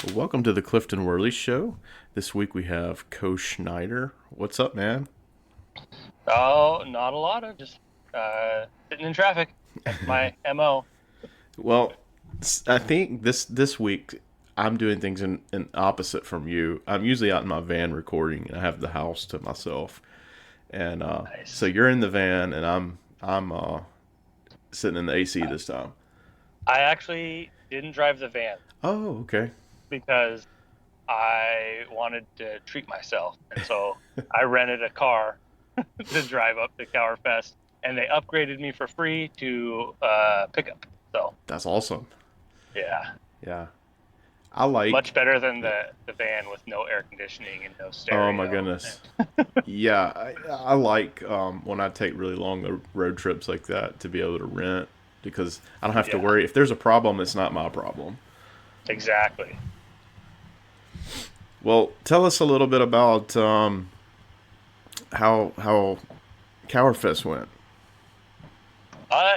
Well, welcome to the Clifton Worley Show. This week we have Schneider. What's up, man? Oh, not a lot of just sitting in traffic. That's my MO. Well, I think this week I'm doing things in opposite from you. I'm usually out in my van recording, and I have the house to myself. And so Nice. you're in the van, and I'm sitting in the AC this time. I actually didn't drive the van Oh, okay. because I wanted to treat myself, and so I rented a car to drive up to Kauerfest, and they upgraded me for free to pickup. So That's awesome. yeah, Yeah, I much like. better than Yeah. the van with no air conditioning and no Oh my stereo. goodness. Yeah, I like when I take really long road trips like that to be able to rent because I don't have to Yeah, worry. If there's a problem, it's not my problem. exactly. Well, tell us a little bit about how Kauerfest went.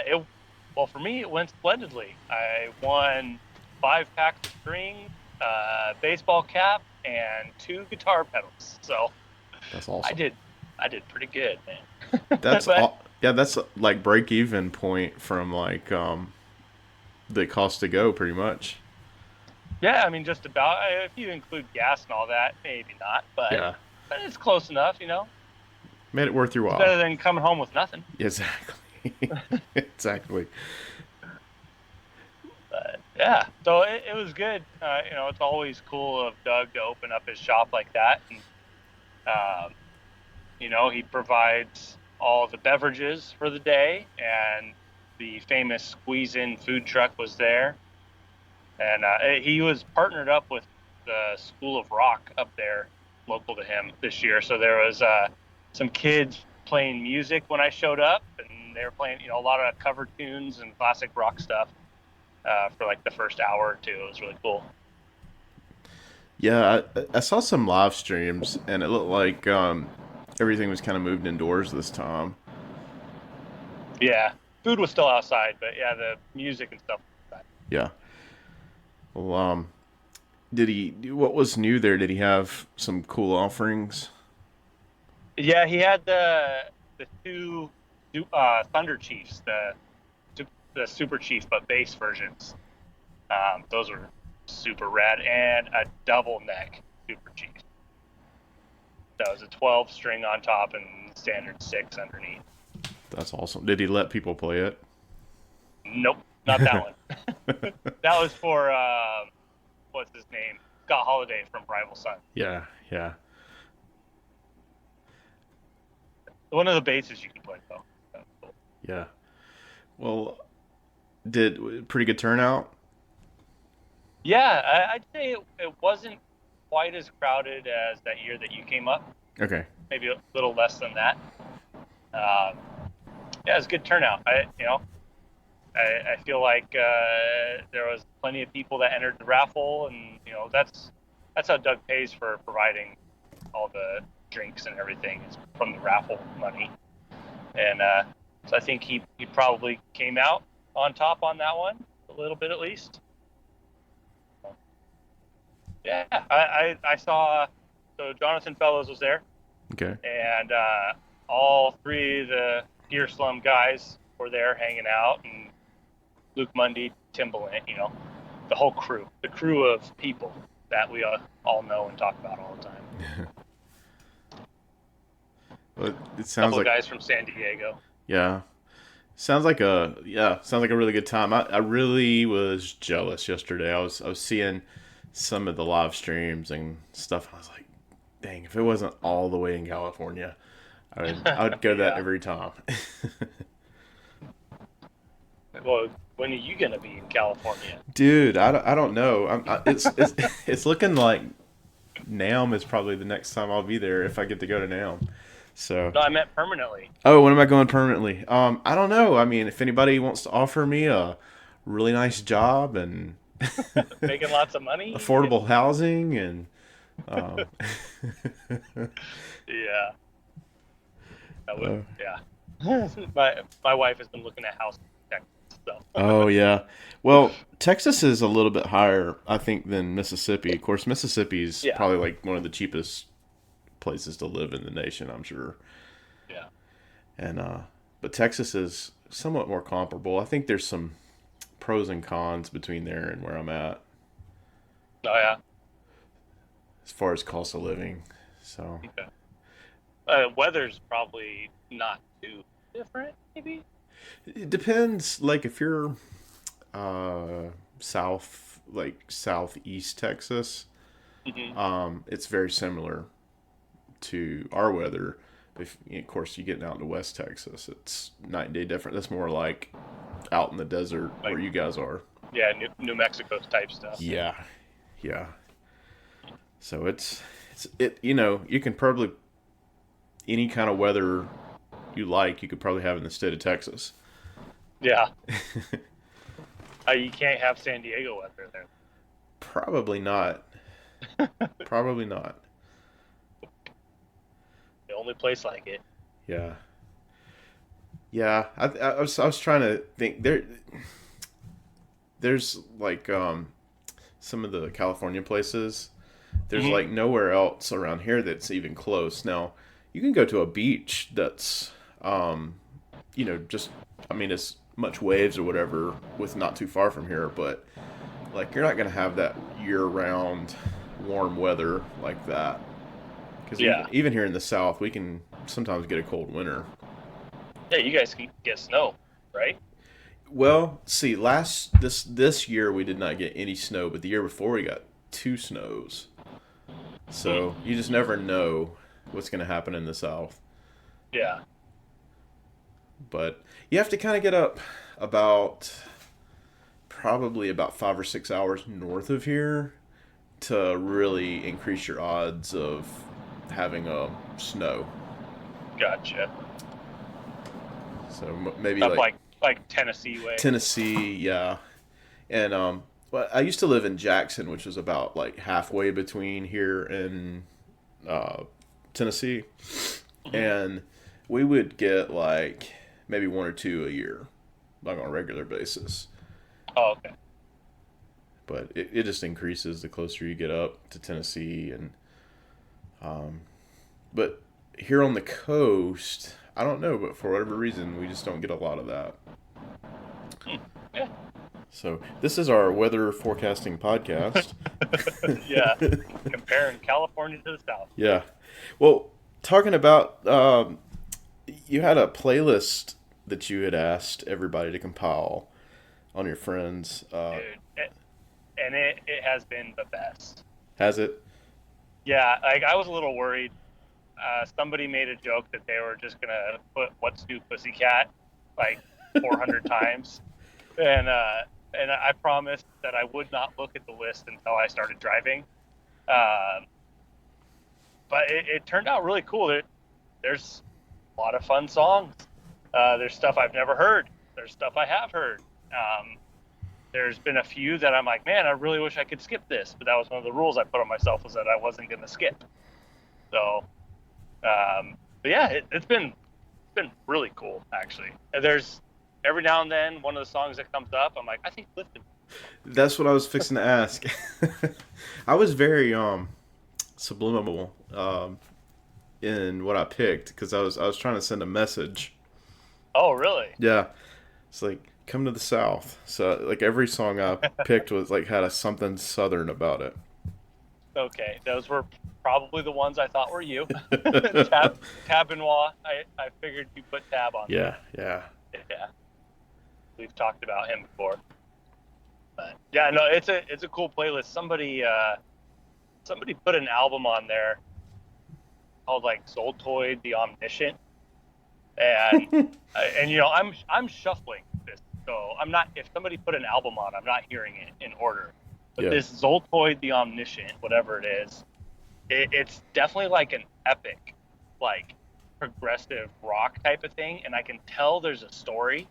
It well for me it went splendidly. I won 5 packs of strings, baseball cap, and 2 guitar pedals. So That's I awesome. did I did pretty good, man. That's But all. Yeah, that's like break even point from like the cost to go pretty much. yeah, I mean just about if you include gas and all that, maybe not, Yeah, but it's close enough. made it worth your It's while. better than coming home with nothing. Exactly. Exactly. But yeah, so it was good. It's always cool of Doug to open up his shop like that, and um, he provides all the beverages for the day, and the famous Squeeze In food truck was there. And he was partnered up with the School of Rock up there, local to him this year. So there was some kids playing music when I showed up, and they were playing, a lot of cover tunes and classic rock stuff for like the first hour or two. It was really cool. Yeah, I saw some live streams, and it looked like everything was kind of moved indoors this time. Yeah, food was still outside, but yeah, the music and stuff was outside. Yeah. Well, did he? What was new there? Did he have some cool offerings? Yeah, he had the two Thunder Chiefs, the Super Chief but bass versions. Those were super rad, and a double neck Super Chief. That was a 12 string on top and standard six underneath. That's awesome. Did he let people play it? Nope, not that one. That was for what's his name, Scott Holiday from Rival Sons. Yeah, yeah, One of the basses you can play though. Cool. yeah. Well, did pretty good turnout? Yeah, I'd say it wasn't quite as crowded as that year that you came up. Okay. Maybe a little less than that. Um, yeah, it was a good turnout. I feel like there was plenty of people that entered the raffle, and that's how Doug pays for providing all the drinks and everything is from the raffle money. And so I think he probably came out on top on that one a little bit at least. Yeah, I saw. So Jonathan Fellows was there, Okay. and all three of the Gear Slum guys were there hanging out, and Luke Mundy, Timbaland, the whole crew, the crew of people that we all know and talk about all the time. Well, it A sounds couple of like guys from San Diego. yeah. Sounds like a really good time. I really was jealous yesterday. I was seeing some of the live streams and stuff. I was like, dang, if it wasn't all the way in California, I would go that Yeah. every time. Well, when are you gonna be in California? Dude, I don't know. It's it's looking like Nam is probably the next time I'll be there if I get to go to Nam. So, No, I meant permanently. oh, when am I going permanently? I don't know. I mean, if anybody wants to offer me a really nice job and Making lots of money. affordable housing and um, Yeah, that would. uh, Yeah. My wife has been looking at house tech. So Oh yeah. Well, Texas is a little bit higher, I think, than Mississippi. Of course, Mississippi's yeah, probably like one of the cheapest places to live in the nation, I'm sure. yeah. And but Texas is somewhat more comparable. I think there's some pros and cons between there and where I'm at Oh yeah. as far as cost of living. So Okay. Weather's probably not too different, maybe. it depends. Like if you're uh, southeast Texas, Hmm. it's very similar to our weather. If of course you get out into West Texas, it's night and day different. That's more like out in the desert where Like you guys are. yeah, New Mexico type stuff. Yeah, yeah. So it's it. You know, you can probably any kind of weather you like, you could probably have in the state of Texas. Yeah. You can't have San Diego weather there. Probably not. Probably not. The only place like it. Yeah. Yeah. I was trying to think there's like some of the California places. There's Hmm. like nowhere else around here that's even close. Now, you can go to a beach that's just I mean it's much waves or whatever with not too far from here, but like you're not going to have that year-round warm weather like that. Because Yeah. even here in the South, we can sometimes get a cold winter. Yeah, you guys can get snow, right? Well, see, this year we did not get any snow, but the year before we got two snows. Hmm. So you just never know what's going to happen in the South. Yeah. But you have to kind of get up about probably about 5 or 6 hours north of here to really increase your odds of having a snow. Gotcha. So maybe Up like like Tennessee way. Tennessee, yeah. And well, I used to live in Jackson, which was about like halfway between here and uh, Tennessee, Hmm. and we would get like maybe one or two a year, like on a regular basis. Oh, okay. But it just increases the closer you get up to Tennessee, and but here on the coast, I don't know, but for whatever reason, we just don't get a lot of that. Hmm. Yeah. So this is our weather forecasting podcast. Yeah. Comparing California to the South. Yeah. Well, talking about you had a playlist that you had asked everybody to compile on your friends. Dude. And it has been the best. Has it? Yeah, like I was a little worried. Somebody made a joke that they were just gonna put "What's New Pussycat" like 400 times, and I promised that I would not look at the list until I started driving. Um, but it turned out really cool. There's a lot of fun songs. There's stuff I've never heard. There's stuff I have heard. Um, there's been a few that I'm like, man, I really wish I could skip this, but that was one of the rules I put on myself was that I wasn't going to skip. So, but yeah, it's been really cool actually. And there's every now and then one of the songs that comes up, I'm like, I think Flippin. That's what I was fixing to ask. I was very subliminal in what I picked because I was trying to send a message. Oh, really? Yeah, it's like come to the South. So like every song I picked was like had something Southern about it. Okay, those were probably the ones I thought were you. Tab Benoit. I figured you put Tab on there. Yeah, yeah. Yeah, we've talked about him before. But yeah, no, it's a cool playlist. Somebody put an album on there called like Zoltoid the Omniscient, and and I'm shuffling this, so I'm not. If somebody put an album on, I'm not hearing it in order. But Yeah. this Zoltoid the Omniscient, whatever it is, it's definitely like an epic, like progressive rock type of thing, and I can tell there's a story,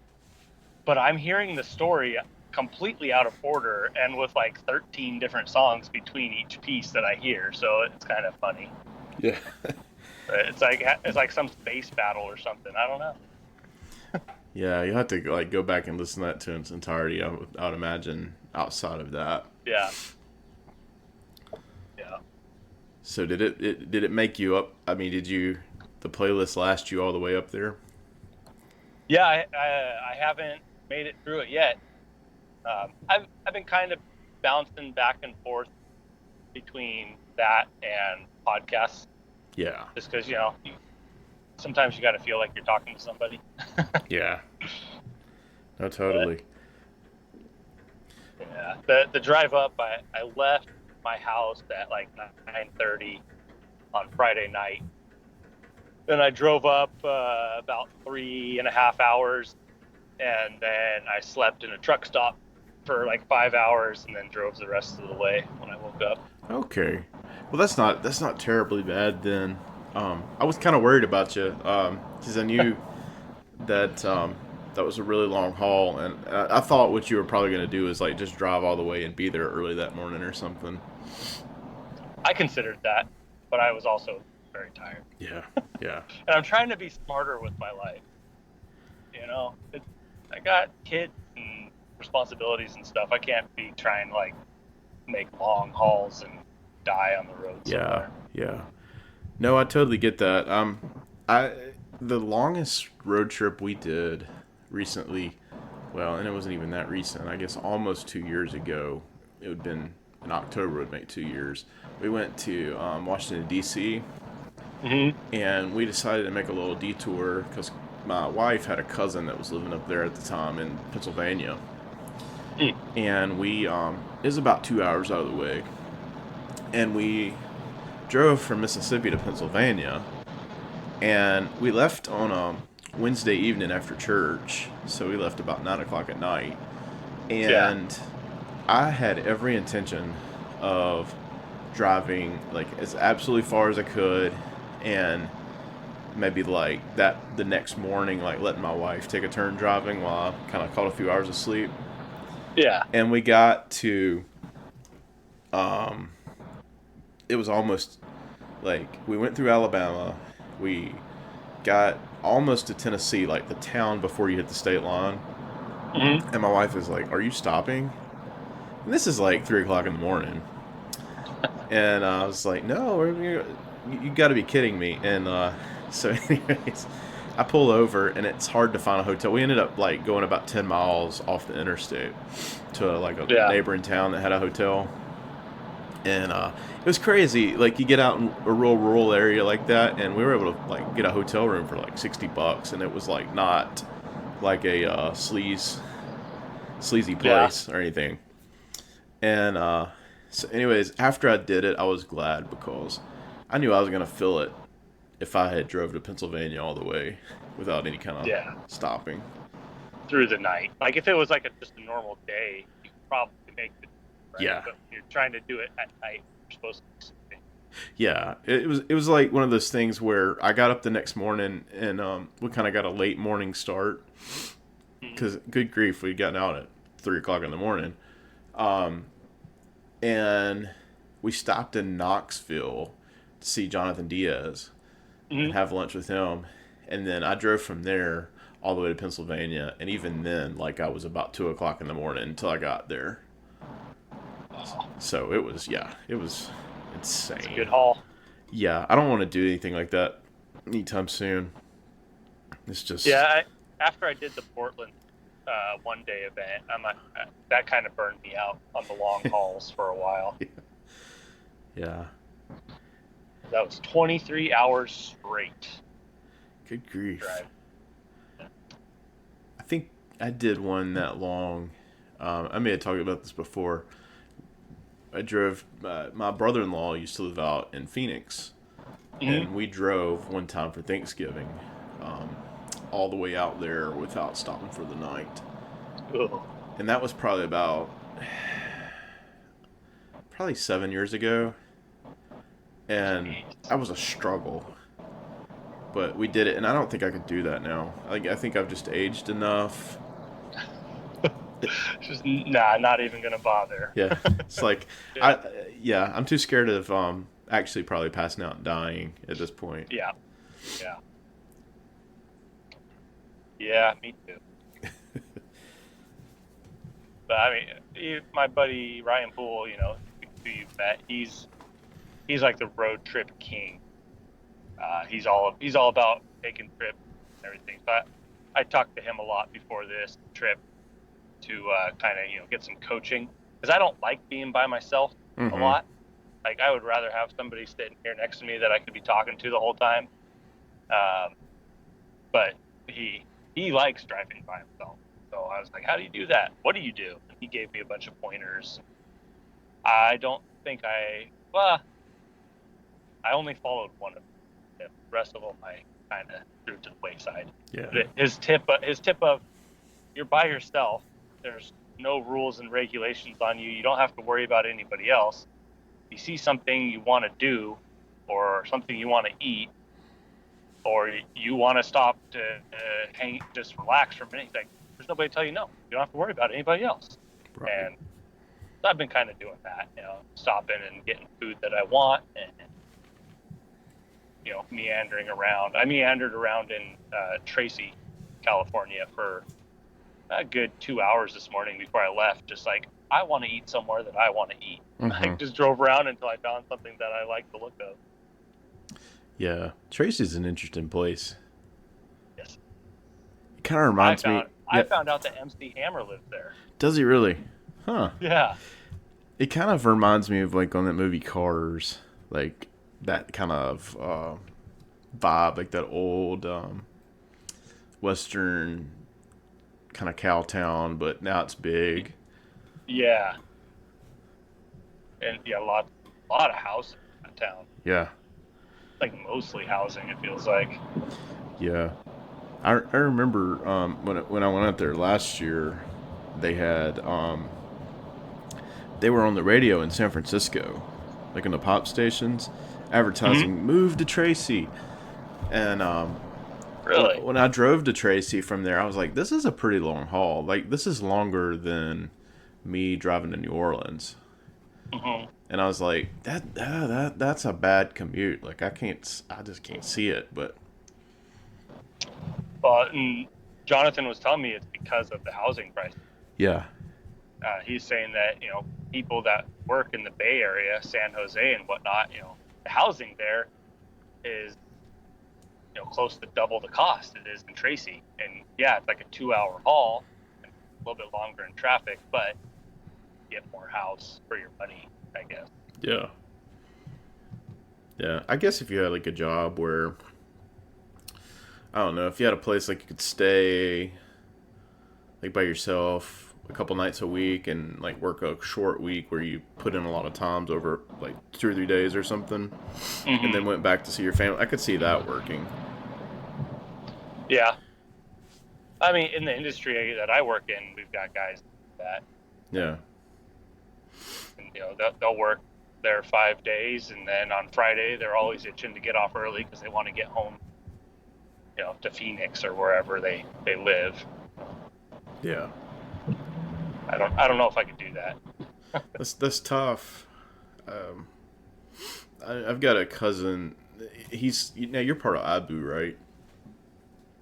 but I'm hearing the story completely out of order and with like 13 different songs between each piece that I hear. So it's kind of funny. Yeah. It's like some space battle or something. I don't know. Yeah, you have to like go back and listen to that to its entirety. I would imagine outside of that. Yeah, yeah, So did it make you up? I mean, did you the playlist last you all the way up there? yeah. I haven't made it through it yet. I've been kind of bouncing back and forth between that and podcasts, Yeah, just because sometimes you got to feel like you're talking to somebody. yeah, no, But totally. yeah, the drive up, I left my house at like 9:30 on Friday night. Then I drove up about 3.5 hours, and then I slept in a truck stop for like 5 hours, and then drove the rest of the way when I woke up. Okay, well that's not terribly bad then. I was kind of worried about you because I knew that that was a really long haul, and I thought what you were probably going to do is like just drive all the way and be there early that morning or something. I considered that, but I was also very tired, Yeah, yeah, and I'm trying to be smarter with my life. I got kids and responsibilities and stuff. I can't be trying to like make long hauls and die on the road yeah, somewhere. yeah. No, I totally get that. I the longest road trip we did recently, well, and it wasn't even that recent. I guess almost 2 years ago. It would have been in October. Would make 2 years. We went to Washington D.C. Hmm. and we decided to make a little detour because my wife had a cousin that was living up there at the time in Pennsylvania, and we it was about 2 hours out of the way, and we drove from Mississippi to Pennsylvania, and we left on a Wednesday evening after church, so we left about 9 o'clock at night, Yeah, and I had every intention of driving like as absolutely far as I could, and maybe like that the next morning, like letting my wife take a turn driving while I kind of caught a few hours of sleep. yeah, And we got to, um, it was almost like we went through Alabama, we got almost to Tennessee, like the town before you hit the state line. hmm, And my wife is like, "Are you stopping?" And this is like 3 o'clock in the morning. And I was like, "No, you got to be kidding me." And so, anyways, I pull over, and it's hard to find a hotel. We ended up like going about 10 miles off the interstate to like a yeah, neighboring town that had a hotel, and it was crazy. Like you get out in a real rural area like that, and we were able to like get a hotel room for like $60, and it was like not like a sleazy yeah, place or anything. And so, anyways, after I did it, I was glad because I knew I was gonna feel it if I had drove to Pennsylvania all the way without any kind of yeah. stopping. Through the night, like if it was like just a normal day, you could probably make it, right? Yeah, But when you're trying to do it at night, you're supposed to be sleeping. yeah. It was like one of those things where I got up the next morning and we kind of got a late morning start Mhm. because good grief, we'd gotten out at 3 o'clock in the morning, um, and we stopped in Knoxville to see Jonathan Diaz and Mhm. have lunch with him. And then I drove from there all the way to Pennsylvania. And even then, like I was about 2 o'clock in the morning until I got there. Oh, So it was, yeah, it was it's a good insane. haul. Yeah, I don't want to do anything like that anytime soon. It's Yeah, just, after I did the Portland one day event, that kind of burned me out on the long hauls for a while. yeah, That was 23 hours straight good grief. drive. I think I did one that long. I may have talked about this before. I drove, my brother in law used to live out in Phoenix, Hmm. and we drove one time for Thanksgiving, um, all the way out there without stopping for the night. Ugh. And that was probably 7 years ago, and Jeez. that was a struggle. But we did it, and I don't think I could do that now. I think I've just aged enough. Just nah, not even gonna bother. Yeah, it's like Yeah, I yeah, I'm too scared of actually probably passing out and dying at this point. yeah, yeah. Yeah, me too. But I mean, my buddy Ryan Poole, who you've met, he's like the road trip king. He's all about taking trips and everything. But I talked to him a lot before this trip to kind of get some coaching because I don't like being by myself a Mm-hmm. lot. Like I would rather have somebody sitting here next to me that I could be talking to the whole time. Um, but he likes driving by himself. So I was like, "How do you do that? What do you do?" And he gave me a bunch of pointers. I don't think well, I only followed one of them. The rest of them I kind of threw to the wayside. Yeah. But his tip of you're by yourself. There's no rules and regulations on you. You don't have to worry about anybody else. If you see something you want to do, or something you want to eat, or you want to stop to just relax for a minute, like there's nobody to tell you no. You don't have to worry about anybody else. Right. And so I've been kind of doing that, stopping and getting food that I want, and meandering around. I meandered around in Tracy, California for a good 2 hours this morning before I left. Just like I want to eat somewhere that I want to eat. I Mm-hmm. just drove around until I found something that I like the look of. Yeah. Tracy's an interesting place. Yes, It kind of I reminds me. found I Yeah. found out that MC Hammer lives there. Does he really? Huh. Yeah. It kind of reminds me of like on that movie Cars, like that kind of vibe, like that old western kind of cow town, but now it's big. Yeah. And yeah, a lot of houses in town. Yeah. Like mostly housing, it feels like. Yeah. I remember when I went out there last year, they had they were on the radio in San Francisco, like in the pop stations, Hmm. advertising "Move to Tracy." And Really? when I drove to Tracy from there, I was like, "This is a pretty long haul. Like this is longer than me driving to New Orleans." Hmm. And I was like, that's a bad commute. Like I just can't see it." But But Jonathan was telling me it's because of the housing price. yeah, He's saying that people that work in the Bay Area, San Jose and whatnot, the housing there is close to double the cost it is in Tracy. And yeah, it's like a 2 hour haul, and a little bit longer in traffic, but you get more house for your money, I guess. yeah, yeah. I guess if you had like a job where I don't know if you had a place like you could stay like by yourself a couple nights a week and like work a short week where you put in a lot of times over like 2 or 3 days or something, and then Hmm. went back to see your family. I could see that working. Yeah, I mean, in the industry that I work in, we've got guys that, Yeah, and, they'll work there 5 days, and then on Friday they're always itching to get off early because they want to get home, to Phoenix or wherever they live. yeah. I don't know if I could do that. That's tough. Um, I've got a cousin. He's now you're part of Abu, right?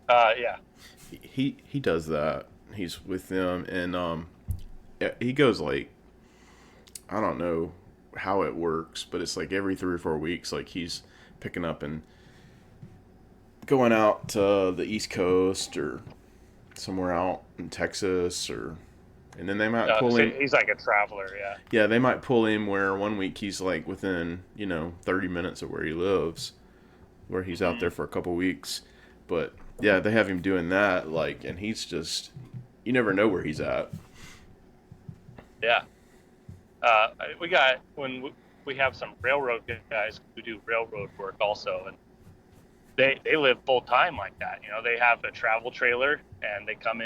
Yeah. He does that. He's with them, and yeah, he goes like I don't know how it works, but it's like every 3 or 4 weeks, like he's picking up and going out to the East Coast or somewhere out in Texas, or and then they might pull So him. he's like a traveler. Yeah. Yeah, they might pull him where one week he's like within 30 minutes of where he lives, where he's out Hmm. there for a couple weeks. But yeah, they have him doing that, like, and he's just you never know where he's at. Yeah. We got when we have some railroad guys who do railroad work also, and they live full time like that. They have a travel trailer and they came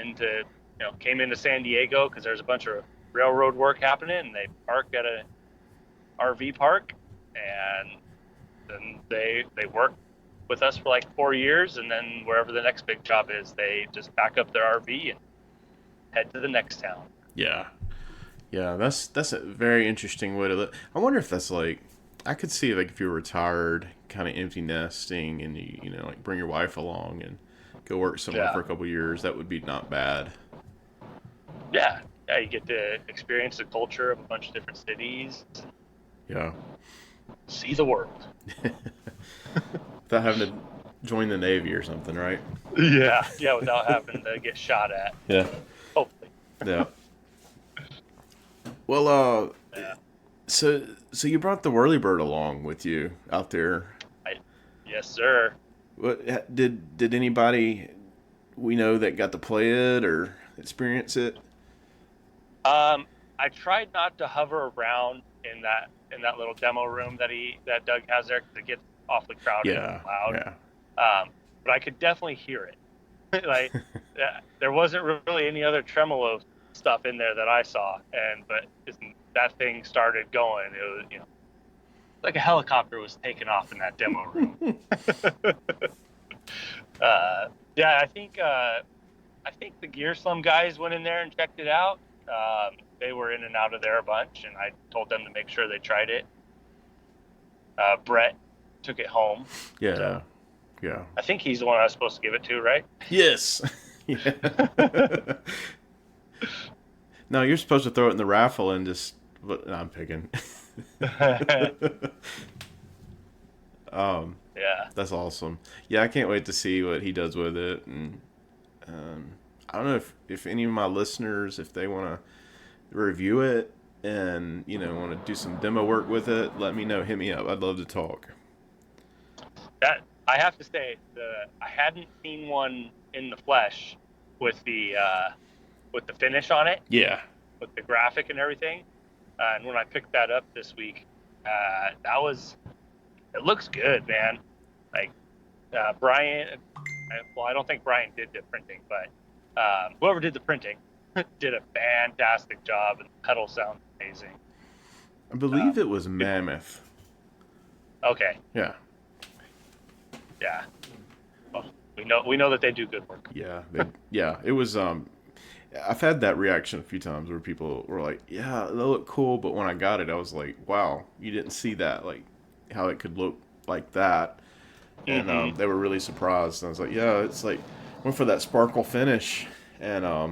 into San Diego because there's a bunch of railroad work happening, and they park at a RV park, and then they work with us for like 4 years, and then wherever the next big job is, they just pack up their RV and head to the next town. Yeah, yeah, that's a very interesting way to live. I wonder if that's like I could see like if you're retired, kind of empty nesting, and you like bring your wife along and go work somewhere Yeah. for a couple years. That would be not bad. Yeah. Yeah. You get to experience the culture of a bunch of different cities, Yeah. see the world. Without having to join the Navy or something, right? Yeah. Yeah. Without having to get shot at. Yeah. Hopefully. Yeah. Well, Yeah. so you brought the whirlybird along with you out there. I, yes, sir. What did anybody we know that got to play it or experience it? I tried not to hover around in that little demo room that Doug has there because it gets awfully crowded and Yeah. loud. Yeah. But I could definitely hear it. Like there wasn't really any other tremolo stuff in there that I saw, but that thing started going. It was like a helicopter was taking off in that demo room. Yeah, I think the Gear Slum guys went in there and checked it out. They were in and out of there a bunch, and I told them to make sure they tried it. Brett took it home. Yeah. So Yeah. I think he's the one I was supposed to give it to, right? Yes. Yeah. No, you're supposed to throw it in the raffle and just. But no, I'm picking. Yeah. That's awesome. Yeah, I can't wait to see what he does with it, and I don't know if any of my listeners, if they want to review it and want to do some demo work with it, let me know. Hit me up. I'd love to talk. That I have to say, I hadn't seen one in the flesh with the finish on it, Yeah. with the graphic and everything. And when I picked that up this week, it looks good, man. Like Brian, I don't think Brian did the printing, but whoever did the printing did a fantastic job, and the pedal sounds amazing. I believe it was Mammoth. Okay, Yeah. yeah. Well, we know that they do good work. Yeah. Yeah. It was. I've had that reaction a few times where people were like, "Yeah, they look cool," but when I got it, I was like, "Wow, you didn't see that, like how it could look like that." And they were really surprised. And I was like, "Yeah, it's like went for that sparkle finish, and I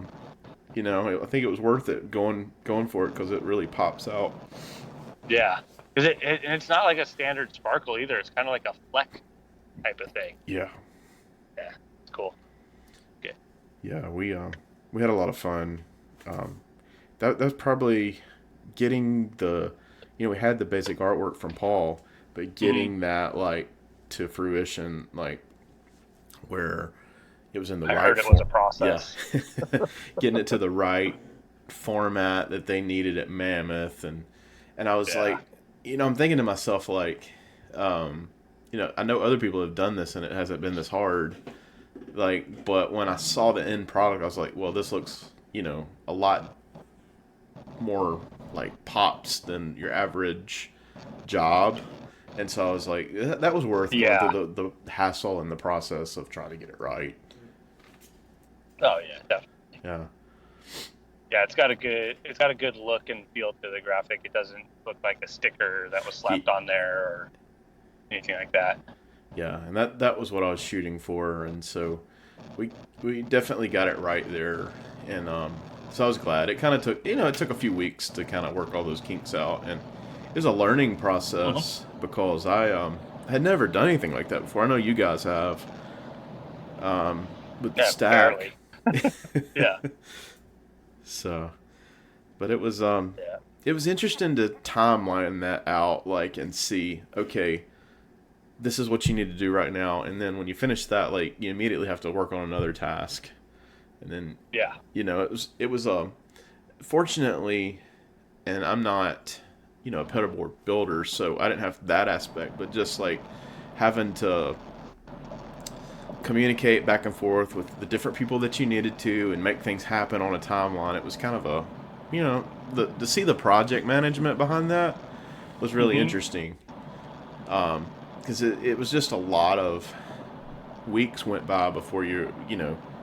think it was worth it going for it because it really pops out." Yeah, because it's not like a standard sparkle either. It's kind of like a fleck type of thing. Yeah. Yeah, it's cool. Good. Yeah, we had a lot of fun. That was probably getting we had the basic artwork from Paul, but getting that like to fruition, like where it was in the I right heard it was a process. Yeah. Getting it to the right format that they needed at Mammoth, and I was like, I'm thinking to myself like, I know other people have done this and it hasn't been this hard. Like, but when I saw the end product, I was like, well, this looks, a lot more like pops than your average job. And so I was like, that was worth the hassle and the process of trying to get it right. Oh yeah, definitely. Yeah. Yeah, it's got a good look and feel to the graphic. It doesn't look like a sticker that was slapped on there or anything like that. Yeah, and that was what I was shooting for, and so we definitely got it right there, and so I was glad. It kind of took it took a few weeks to kind of work all those kinks out, and it was a learning process because I had never done anything like that before. I know you guys have, with the stack. Yeah. So, but it was it was interesting to timeline that out, like, and see, okay, this is what you need to do right now, and then when you finish that, like, you immediately have to work on another task, and then it was fortunately, and I'm not a pedal board builder, so I didn't have that aspect, but just like having to communicate back and forth with the different people that you needed to and make things happen on a timeline. It was kind of a to see the project management behind that was really interesting. Because it was just a lot of weeks went by before you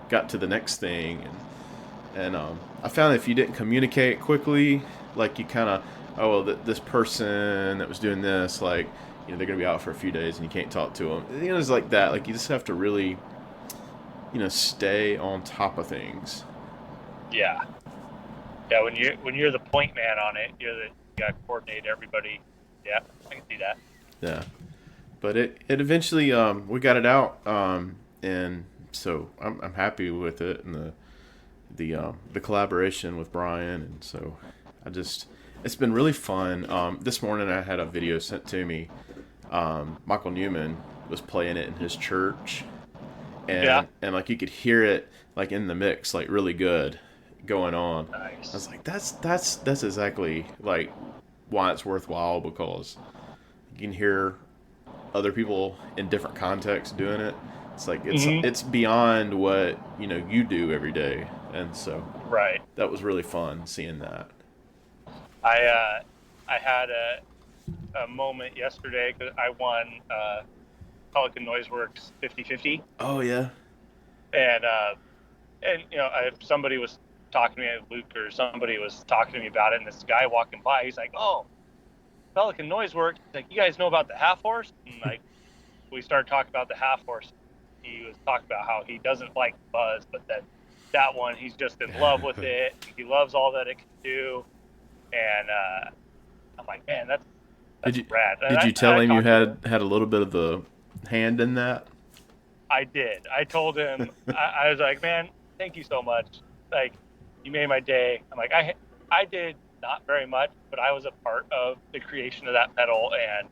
got to the next thing, and I found that if you didn't communicate quickly, like you kind of this person that was doing this, like they're gonna be out for a few days and you can't talk to them. It's like that. Like you just have to really stay on top of things. Yeah. Yeah, when you're the point man on it, you gotta coordinate everybody. Yeah, I can see that. Yeah. But it eventually we got it out, and so I'm happy with it, and the collaboration with Brian, and so I just it's been really fun. This morning I had a video sent to me. Michael Newman was playing it in his church, Yeah. and like you could hear it like in the mix, like really good going on. I Nice. was like, that's exactly like why it's worthwhile, because you can hear other people in different contexts doing it. It's like Hmm. it's beyond what you do every day, and so Right. that was really fun seeing that. I had a moment yesterday because I won Pelican Noiseworks 50/50, Oh yeah. and if somebody was talking to me, Luke or somebody was talking to me about it, and this guy walking by, he's like, "Oh, Pelican Noiseworks, he's like, you guys know about the half horse?" And like we started talking about the half horse. He was talking about how he doesn't like buzz, but that one he's just in love with it. He loves all that it can do, and I'm like, man, Did that's you rad. And did I, you tell I him you talked to him. had a little bit of the hand in that? I did. I told him. I was like, man, thank you so much. Like, you made my day. I'm like, I did not very much, but I was a part of the creation of that pedal, and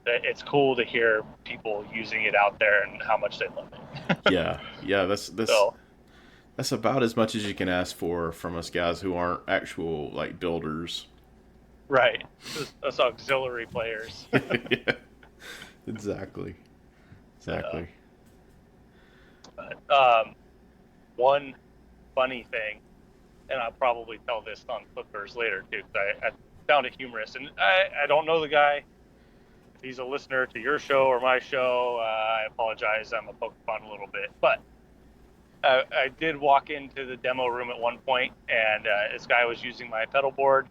it's cool to hear people using it out there and how much they love it. Yeah, yeah. That's about as much as you can ask for from us guys who aren't actual like builders. Right. Us auxiliary players. Yeah, exactly, uh, exactly. but one funny thing, and I'll probably tell this on Flippers later too, because I found it humorous. And I don't know the guy. If he's a listener to your show or my show, I apologize. I'm a poke fun a little bit. But I did walk into the demo room at one point, and this guy was using my pedal board,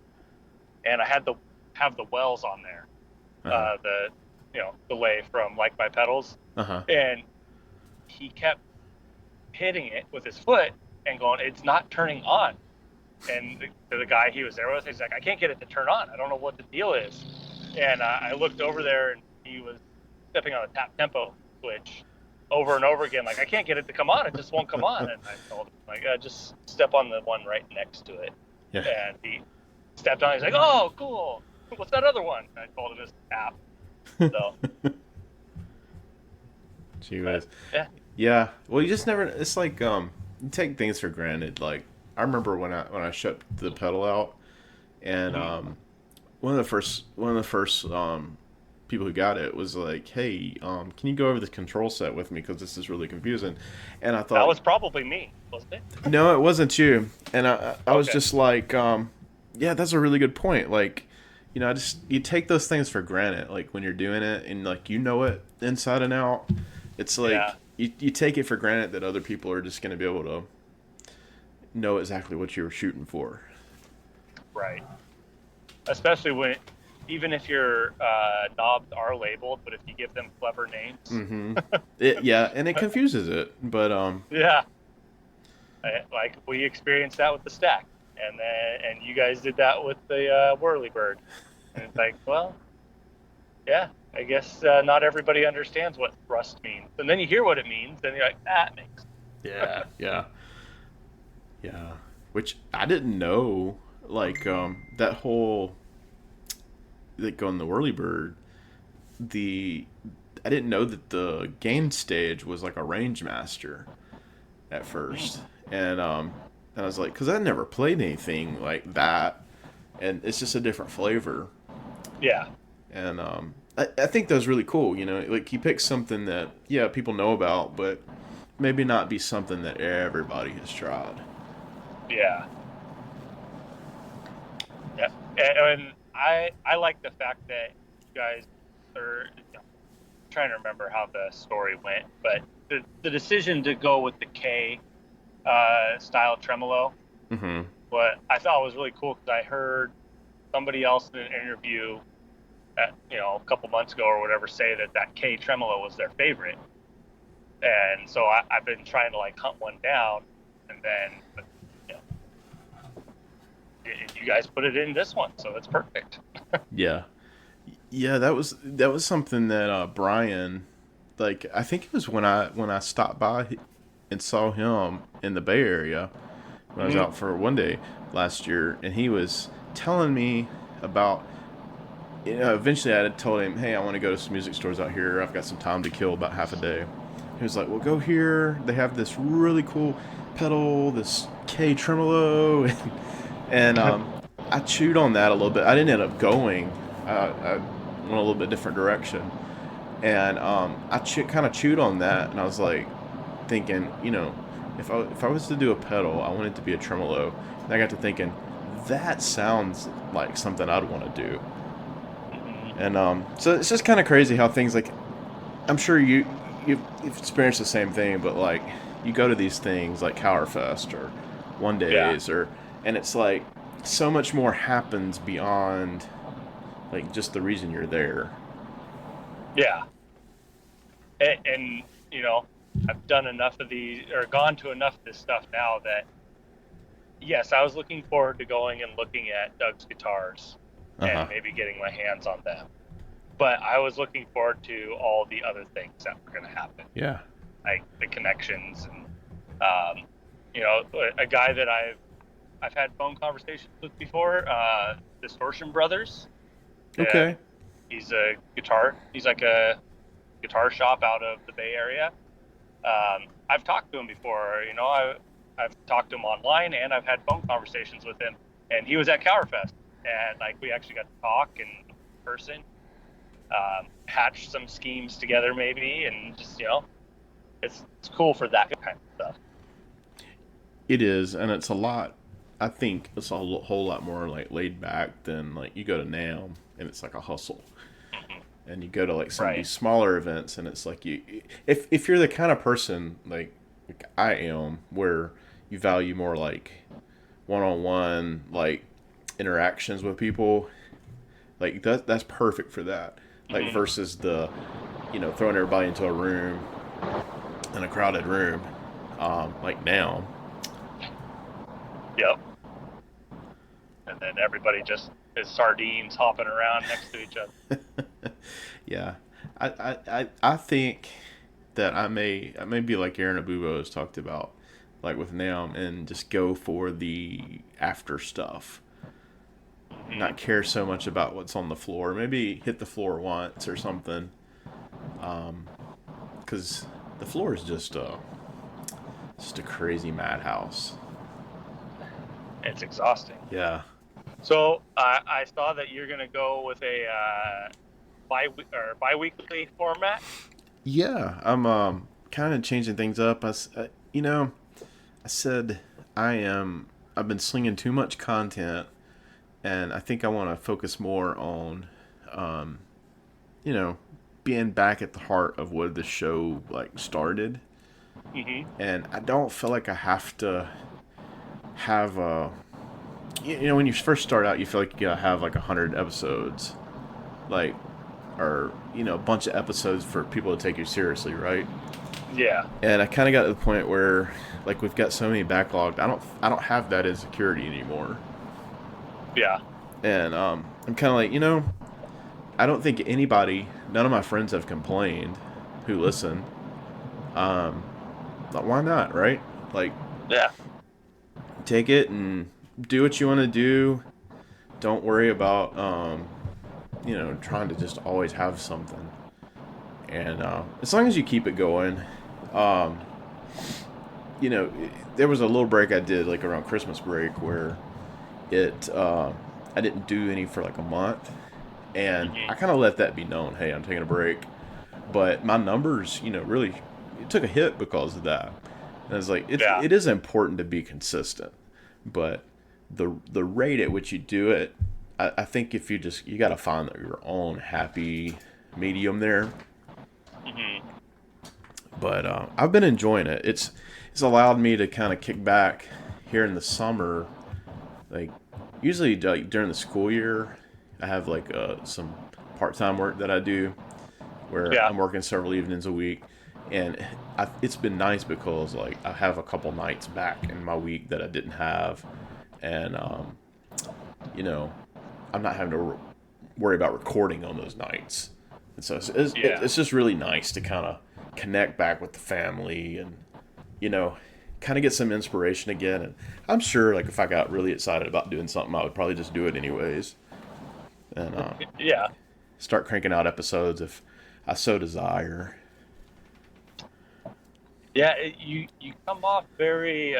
and I had to have the wells on there, Uh huh. the delay from like my pedals, Uh huh. and he kept hitting it with his foot and going, "It's not turning on." And the guy he was there with, he's like, "I can't get it to turn on. I don't know what the deal is." And I looked over there, and he was stepping on a tap tempo switch over and over again. Like, I can't get it to come on. It just won't come on. And I told him, like, just step on the one right next to it. Yeah. And he stepped on it. He's like, "Oh, cool. What's that other one?" And I told him it's tap. So, Gee but whiz. yeah. Yeah. Well, you just never. It's like you take things for granted. Like I remember when I shut the pedal out, and Mm-hmm. one of the first people who got it was like, "Hey, can you go over the control set with me, because this is really confusing." And I That thought, was probably me, wasn't it? no, it wasn't you. And I was Okay. just like, yeah, that's a really good point. Like, I just you take those things for granted. Like when you're doing it and like it inside and out. It's Yeah. like you take it for granted that other people are just going to be able to know exactly what you were shooting for. Right. Especially even if your knobs are labeled, but if you give them clever names. Mm-hmm. Yeah, and it confuses it, but Yeah. Like we experienced that with the stack, and you guys did that with the Whirlybird, and it's like, well, yeah, I guess not everybody understands what thrust means, and then you hear what it means, and you're like, that makes. yeah, yeah, yeah. Which I didn't know. Like that whole like on the Whirlybird, the I didn't know that the gain stage was like a range master at first, and I was like, because I never played anything like that, and it's just a different flavor, Yeah. and I think that was really cool. Like he picked something that people know about, but maybe not be something that everybody has tried. Yeah. Yeah. And I like the fact that you guys are trying to remember how the story went, but the decision to go with the K style tremolo, Mm-hmm. what I thought was really cool, because I heard somebody else in an interview a couple months ago or whatever say that K tremolo was their favorite, And so I've been trying to like hunt one down, and then you know, you guys put it in this one, so it's perfect. Yeah. Yeah, that was something that Brian, like, I think it was when I stopped by and saw him in the Bay Area when I was Hmm. out for one day last year, and he was telling me about. Eventually, I had told him, "Hey, I want to go to some music stores out here. I've got some time to kill, about half a day." He was like, "Well, go here. They have this really cool pedal, this K tremolo," and I chewed on that a little bit. I didn't end up going. I went a little bit different direction, and I kind of chewed on that, and I was like thinking, if I was to do a pedal, I want it to be a tremolo. And I got to thinking, that sounds like something I'd want to do. And so it's just kind of crazy how things, like, I'm sure you've experienced the same thing, but like you go to these things like Kauerfest or One Yeah, Days, and it's like so much more happens beyond like just the reason you're there. yeah, and I've done enough of these or gone to enough of this stuff now that yes, I was looking forward to going and looking at Doug's guitars Uh and huh. maybe getting my hands on them. But I was looking forward to all the other things that were going to happen, Yeah. like the connections and um, a guy that I've had phone conversations with before, Distortion Brothers. Okay. He's a guitar. He's like a guitar shop out of the Bay Area. I've talked to him before. I've talked to him online and I've had phone conversations with him. And he was at Kauerfest, and like we actually got to talk in person, hatch some schemes together maybe, and just it's cool for that kind of stuff. It is, and it's a lot. I think it's a whole lot more like laid back than like you go to Nam and it's like a hustle, Mhm. and you go to like some of Right. these smaller events and it's like if you're the kind of person like I am, where you value more like one-on-one like interactions with people, like that's perfect for that. Like Hmm. versus the throwing everybody into a room, in a crowded room, like now. Yep. And then everybody just is sardines hopping around next to each other. Yeah, I think that I may be like Aaron Abubo has talked about, like with Nam, and just go for the after stuff. Hmm. Not care so much about what's on the floor. Maybe hit the floor once or something, because the floor is just a crazy madhouse. It's exhausting. Yeah. So I saw that you're gonna go with a biweekly format. Yeah, I'm kind of changing things up. I said I am. I've been slinging too much content, and I think I want to focus more on, um, you know, being back at the heart of what the show like started. Hmm. And I don't feel like I have to have a. When you first start out, you feel like you gotta have like 100 episodes, like, or a bunch of episodes for people to take you seriously, right? Yeah. And I kind of got to the point where, like, we've got so many backlogged. I don't have that insecurity anymore. Yeah. And I'm kind of like, I don't think anybody, none of my friends have complained who listen. Um, but why not, right? Like, Yeah. take it and do what you want to do. Don't worry about, trying to just always have something. And as long as you keep it going, um, there was a little break I did like around Christmas break where it I didn't do any for like a month, and Hmm. I kind of let that be known. Hey, I'm taking a break, but my numbers, really, it took a hit because of that. And it's like Yeah. it is important to be consistent, but the rate at which you do it, I think if you got to find your own happy medium there. Hmm. But I've been enjoying it. It's allowed me to kind of kick back here in the summer. Like usually like, during the school year, I have like some part time work that I do where Yeah. I'm working several evenings a week, And it's been nice because like I have a couple nights back in my week that I didn't have, and you know, I'm not having to worry about recording on those nights. And so Yeah. it's just really nice to kind of connect back with the family and, you know, kind of get some inspiration again. And I'm sure, like, if I got really excited about doing something, I would probably just do it anyways and Yeah. start cranking out episodes if I so desire. Yeah. You come off very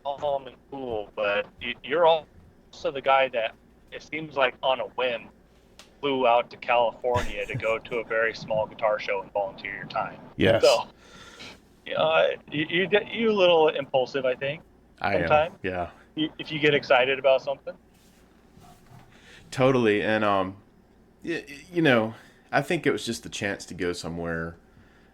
calm and cool, but you're also the guy that it seems like on a whim flew out to California to go to a very small guitar show and volunteer your time. Yes, So, you're a little impulsive, I think, I am. sometimes. Yeah, If you get excited about something. totally. And, you know, I think it was just the chance to go somewhere.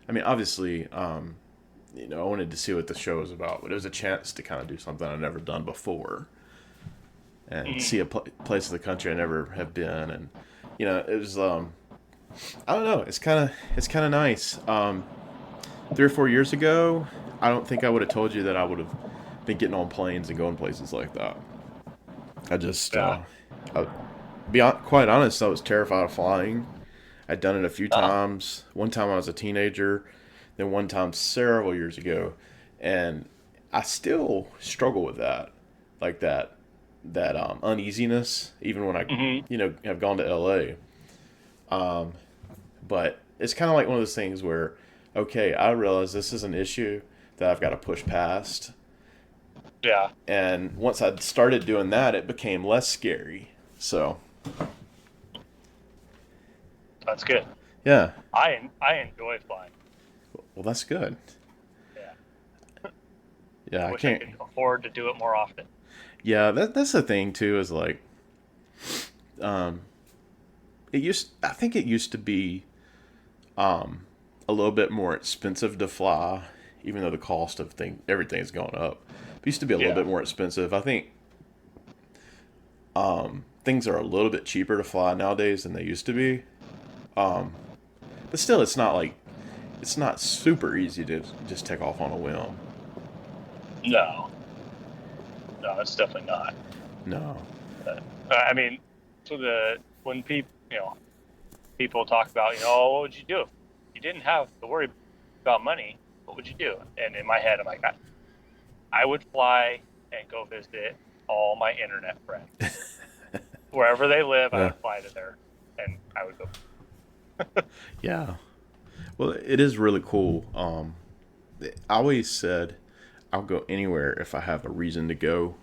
I mean, obviously, you know, I wanted to see what the show was about, but it was a chance to kind of do something I'd never done before and Mhm. see a place of the country I never have been. And, you know, it was, I don't know, it's kind of nice. 3 or 4 years ago, I don't think I would have told you that I would have been getting on planes and going places like that. I just, Yeah. I, quite honest, I was terrified of flying. I'd done it a few Uh, times. One time I was a teenager, then one time several years ago, and I still struggle with that, like that uneasiness, even when I, mhm. you know, have gone to LA. But it's kind of like one of those things where, okay, I realize this is an issue that I've got to push past, Yeah. and once I started doing that, it became less scary. So That's good. yeah, I enjoy flying. well that's good. Yeah. Yeah, I I wish I can't. could afford to do it more often. Yeah, that's the thing too. Is like, um, I think it used to be, a little bit more expensive to fly, even though the cost of everything's gone up. It used to be a little Yeah. bit more expensive. I think, things are a little bit cheaper to fly nowadays than they used to be. But still, it's not super easy to just take off on a whim. No. No, it's definitely not. No. But, I mean, so when people talk about, oh, what would you do if you didn't have to worry about money? What would you do? And in my head, I'm like, I would fly and go visit all my internet friends. Wherever they live, I Yeah. would fly to there and I would go. Yeah. Well, it is really cool. I always said I'll go anywhere if I have a reason to go,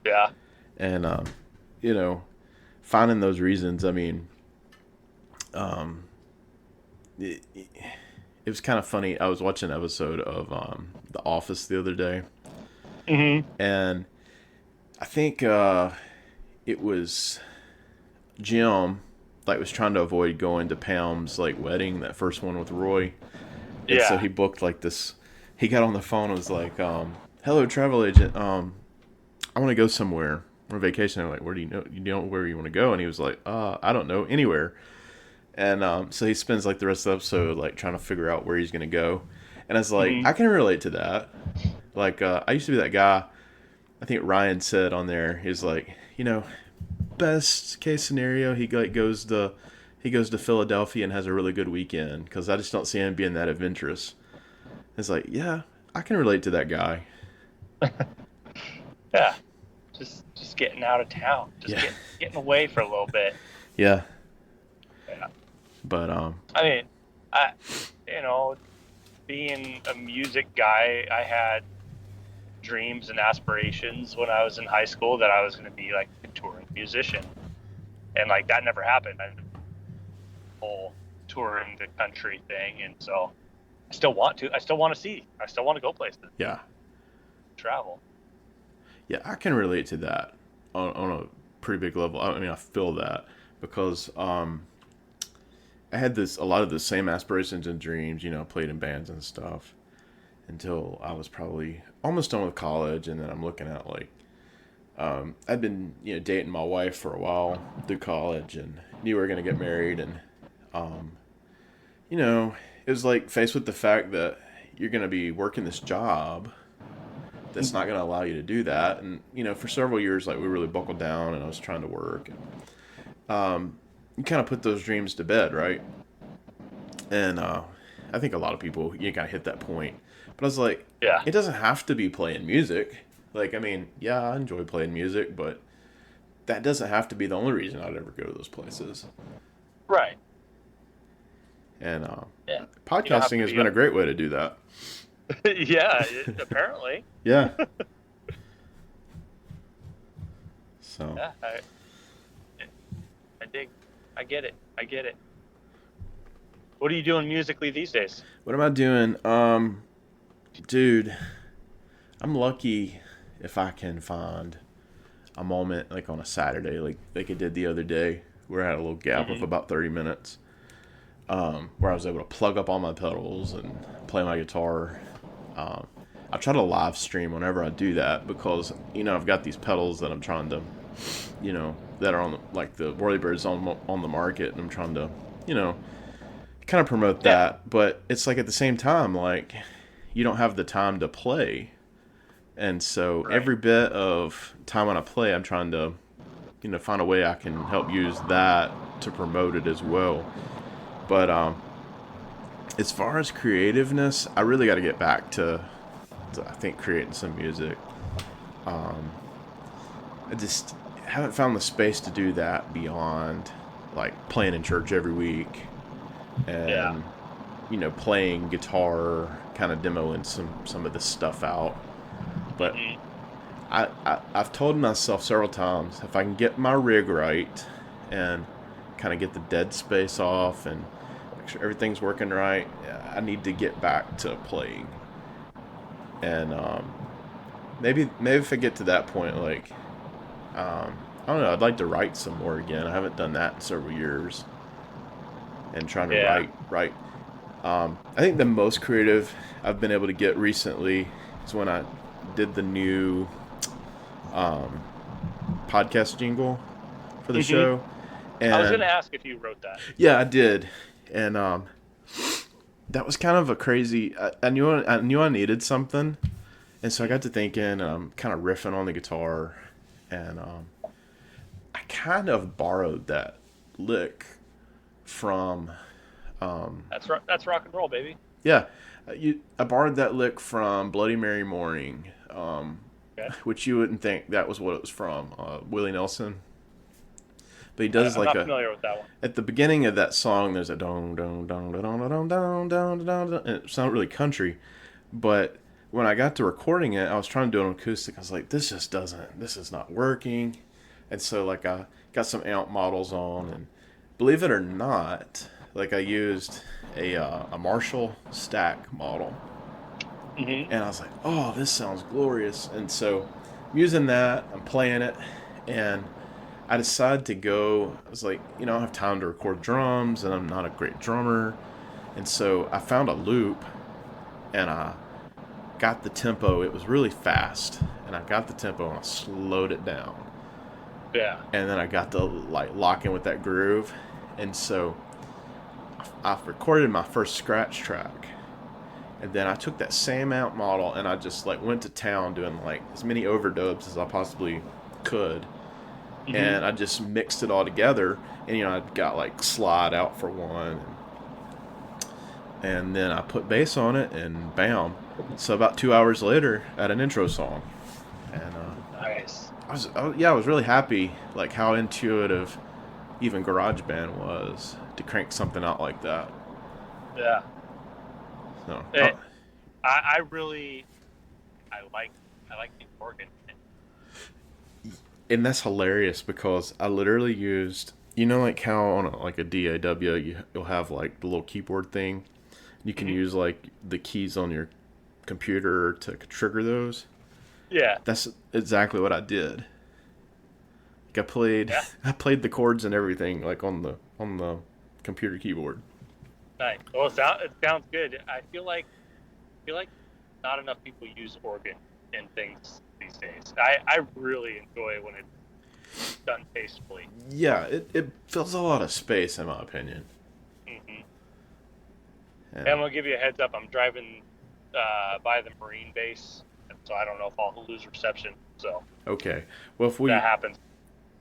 Yeah. and you know, finding those reasons. I mean, it was kind of funny. I was watching an episode of The Office the other day, Hmm. and I think it was Jim like was trying to avoid going to Pam's like wedding, that first one with Roy, and so Yeah. he booked like this. He got on the phone and was like, "Hello, travel agent. I want to go somewhere on vacation." I'm like, "Where do you know? You know where you want to go?" And he was like, I don't know, anywhere." And so he spends like the rest of the episode like trying to figure out where he's gonna go. And I was like, Hmm. I can relate to that. Like, I used to be that guy. I think Ryan said on there, he's like, you know, best case scenario, he goes to Philadelphia and has a really good weekend because I just don't see him being that adventurous. It's like, yeah, I can relate to that guy. Yeah. Just getting out of town, just Yeah, getting away for a little bit. yeah, Yeah. but I mean, I, you know, being a music guy, I had dreams and aspirations when I was in high school that I was going to be like a touring musician, and like that never happened. I did the whole touring the country thing, and so I still want to. I still want to see. I still want to go places, yeah, travel. yeah, I can relate to that on a pretty big level. I mean, I feel that because I had this a lot of the same aspirations and dreams. You know, played in bands and stuff until I was probably almost done with college, and then I'm looking at like, I'd been, you know, dating my wife for a while through college, and knew we were gonna get married, and um, you know, it was like faced with the fact that you're going to be working this job that's not going to allow you to do that. And, for several years, like, we really buckled down and I was trying to work. You kind of put those dreams to bed, right? And I think a lot of people, you kind of hit that point. But I was like, Yeah. it doesn't have to be playing music. Like, I mean, yeah, I enjoy playing music, but that doesn't have to be the only reason I'd ever go to those places. Right. And Yeah. podcasting has been a great way to do that. Yeah, apparently. Yeah. So. Yeah, I dig. I get it. What are you doing musically these days? What am I doing? Dude, I'm lucky if I can find a moment like on a Saturday, like I did the other day, where I had a little gap of about 30 minutes, where I was able to plug up all my pedals and play my guitar. I try to live stream whenever I do that because, I've got these pedals that I'm trying to, that are on the Whirlybirds on the market, and I'm trying to, kind of promote that. But it's like at the same time, like, you don't have the time to play. And so every bit of time when I play, I'm trying to, find a way I can help use that to promote it as well. But as far as creativeness, I really got to get back to, I think, creating some music. I just haven't found the space to do that beyond, like, playing in church every week and, playing guitar, kind of demoing some of this stuff out. But I've told myself several times, if I can get my rig right and kind of get the dead space off and make sure everything's working right, I need to get back to playing. And maybe if I get to that point, like, I don't know, I'd like to write some more again. I haven't done that in several years. And trying to write. I think the most creative I've been able to get recently is when I did the new podcast jingle for the show. And I was going to ask if you wrote that. Yeah, I did. And that was kind of a crazy... I knew I needed something. And so I got to thinking, kind of riffing on the guitar. And I kind of borrowed that lick from... That's rock and roll, baby. Yeah. I borrowed that lick from Bloody Mary Morning, which you wouldn't think that was what it was from, Willie Nelson. But he does I'm not familiar with that one. At the beginning of that song, there's a dong dong dong dong dong dong dong dong, and it's not really country. But when I got to recording it, I was trying to do it on acoustic. I was like, this is not working. And so, like, I got some amp models on, and believe it or not, like, I used a Marshall stack model. And I was like, oh, this sounds glorious. And so I'm using that, I'm playing it, and I decided to go, I was like, I don't have time to record drums, and I'm not a great drummer. And so I found a loop, and I got the tempo. It was really fast, and I got the tempo, and I slowed it down. Yeah. And then I got to, like, lock in with that groove. And so I recorded my first scratch track. And then I took that same amp model and I just, like, went to town doing, like, as many overdubs as I possibly could. And I just mixed it all together. And, I got, like, slide out for one. And then I put bass on it and bam. So about 2 hours later, I had an intro song. And nice. I was really happy, like, how intuitive even GarageBand was to crank something out like that. Yeah. So, I like the organ. And that's hilarious because I literally used, like how on a DAW you'll have, like, the little keyboard thing. You can use, like, the keys on your computer to trigger those. Yeah. That's exactly what I did. Like, I played the chords and everything, like, on the computer keyboard. Nice. Well, it sounds good. I feel like not enough people use organ in things these days. I really enjoy when it's done tastefully. Yeah, it fills a lot of space, in my opinion. Hey, I'm And gonna give you a heads up. I'm driving by the Marine base, and so I don't know if I'll lose reception. So okay, well if that happens,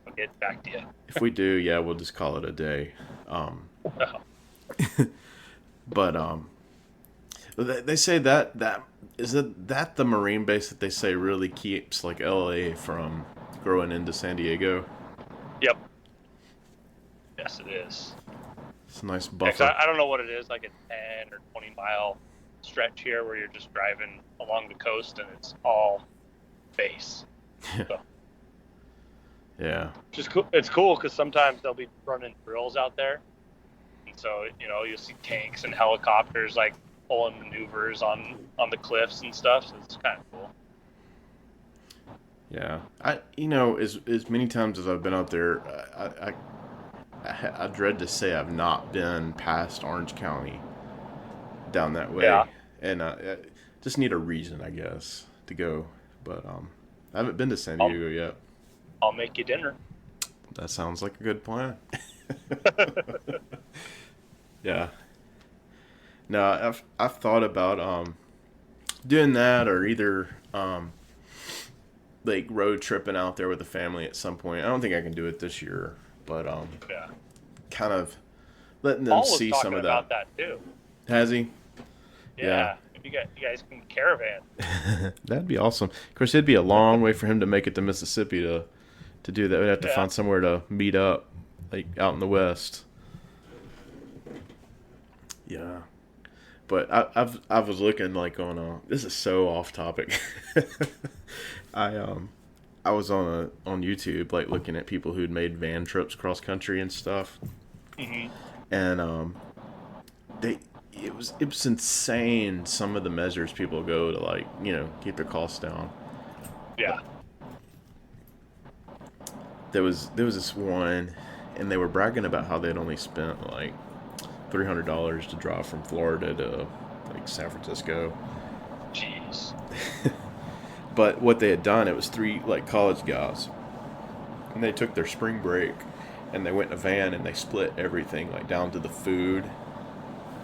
I'll get back to you. if we do, yeah, we'll just call it a day. Um, but they say that is that the Marine base that they say really keeps like LA from growing into San Diego. Yep. Yes, it is. It's a nice Yeah, 'cause buffer. I don't know what it is, like a 10 or 20 mile stretch here where you're just driving along the coast and it's all base. So Yeah, just cool. It's cool because sometimes they'll be running drills out there, and so you'll see tanks and helicopters like pulling maneuvers on the cliffs and stuff. So it's kind of cool. yeah. As many times as I've been out there, I dread to say I've not been past Orange County down that Yeah, way, and I just need a reason, I guess, to go. But I haven't been to San I'll Diego yet. I'll make you dinner. That sounds like a good plan. Yeah. No, I've thought about doing that or either like road tripping out there with the family at some point. I don't think I can do it this year, but Yeah, kind of letting them Paul was see some talking of that. about that too. Has he? Yeah. Yeah, if you guys can caravan. That'd be awesome. Of course, it'd be a long way for him to make it to Mississippi to do that. We'd have to Yeah, find somewhere to meet up, like out in the west. Yeah. But I was looking like on this is so off topic. I I was on YouTube like looking at people who'd made van trips cross country and stuff, hmm and they it was insane some of the measures people go to like keep their costs down. yeah, There was this one, and they were bragging about how they'd only spent like $300 to drive from Florida to like San Francisco. jeez, But what they had done, it was three like college guys, and they took their spring break, and they went in a van and they split everything like down to the food,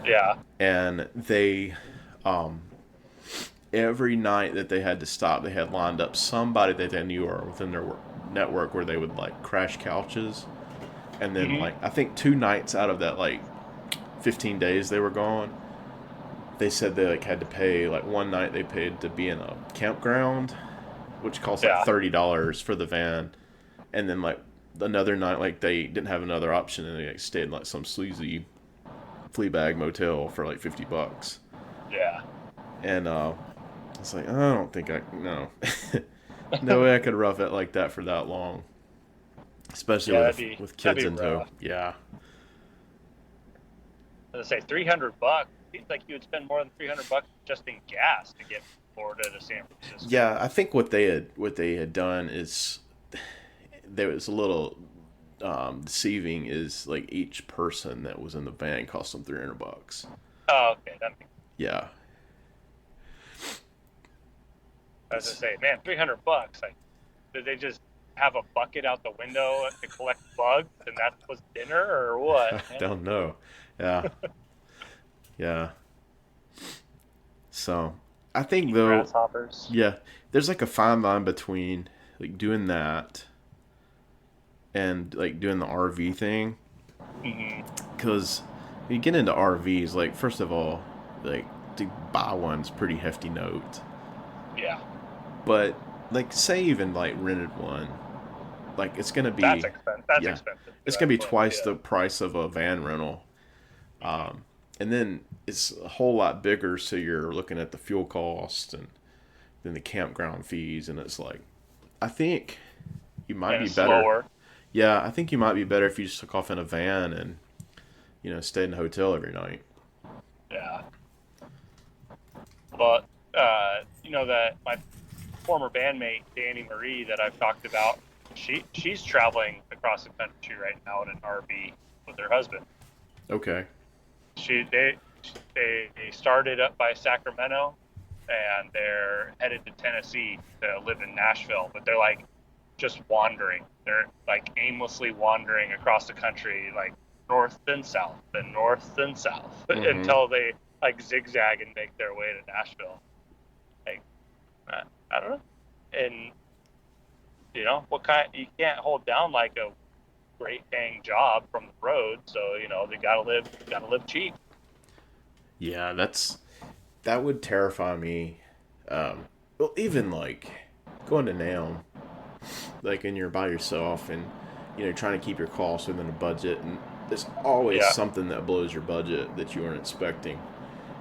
yeah, and they, um, every night that they had to stop, they had lined up somebody that they knew or within their network where they would like crash couches, and then hmm like I think 2 nights out of that like 15 days they were gone, they said they like had to pay like one night they paid to be in a campground, which cost like yeah, $30 for the van, and then like another night like they didn't have another option and they like, stayed in like some sleazy flea bag motel for like $50. yeah, And it's like I don't think I no no way I could rough it like that for that long, especially yeah. with That'd kids be in tow. rough. Yeah. As I say, $300. Seems like you would spend more than $300 just in gas to get from Florida to San Francisco. Yeah, I think what they had done is there was a little deceiving. Is like each person that was in the van cost them $300. Oh, okay. That makes, Yeah, as I say, man, $300. Like, did they just have a bucket out the window to collect bugs, and that was dinner, or what? I don't know. Yeah, yeah. So I think Eat though, grasshoppers. yeah, there's like a fine line between like doing that and like doing the RV thing, hmm because you get into RVs, like first of all, like to buy one's pretty hefty note. Yeah, But like, say even like rented one, like it's gonna that's be expensive. That's yeah, expensive. it's gonna That's be what, twice yeah. the price of a van rental, and then it's a whole lot bigger. So you're looking at the fuel cost and then the campground fees, and it's like, I think you might And be it's better. slower. Yeah, I think you might be better if you just took off in a van and stayed in a hotel every night. Yeah. But that my former bandmate Danny Marie that I've talked about, she's traveling across the country right now in an RV with her husband. Okay. She they started up by Sacramento and they're headed to Tennessee to live in Nashville, but they're like just wandering. They're like aimlessly wandering across the country, like north and south and north and south Mm-hmm. until they like zigzag and make their way to Nashville. Like, I don't know. And what kind? You can't hold down like a great paying job from the road, so they gotta live cheap. Yeah, that would terrify me. Well, even like going to Nam, like, and you're by yourself, and trying to keep your costs within a budget, and there's always Yeah, something that blows your budget that you weren't expecting.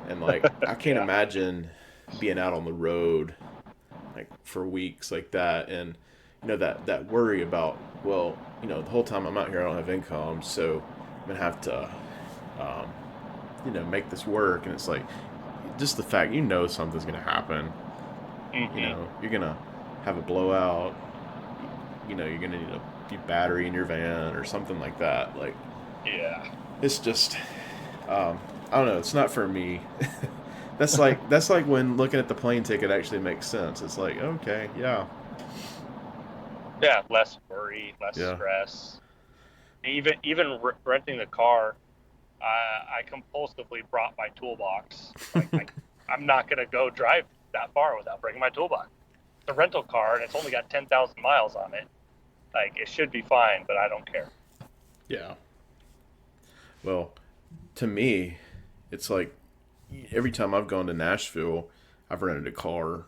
And like, I can't yeah. imagine being out on the road like for weeks like that, and that worry about, well, the whole time I'm out here I don't have income, so I'm gonna have to um, make this work. And it's like, just the fact something's gonna happen. Hmm. You're gonna have a blowout. You're gonna need a new battery in your van or something like that. Like, Yeah. it's just, I don't know. It's not for me. That's like when looking at the plane ticket actually makes sense. It's like, okay, yeah, Yeah, less worry, less yeah. stress. Even renting the car, I compulsively brought my toolbox. Like I'm not gonna go drive that far without bringing my toolbox. It's a rental car and it's only got 10,000 miles on it. Like it should be fine, but I don't care. Yeah. Well, to me, it's like every time I've gone to Nashville, I've rented a car,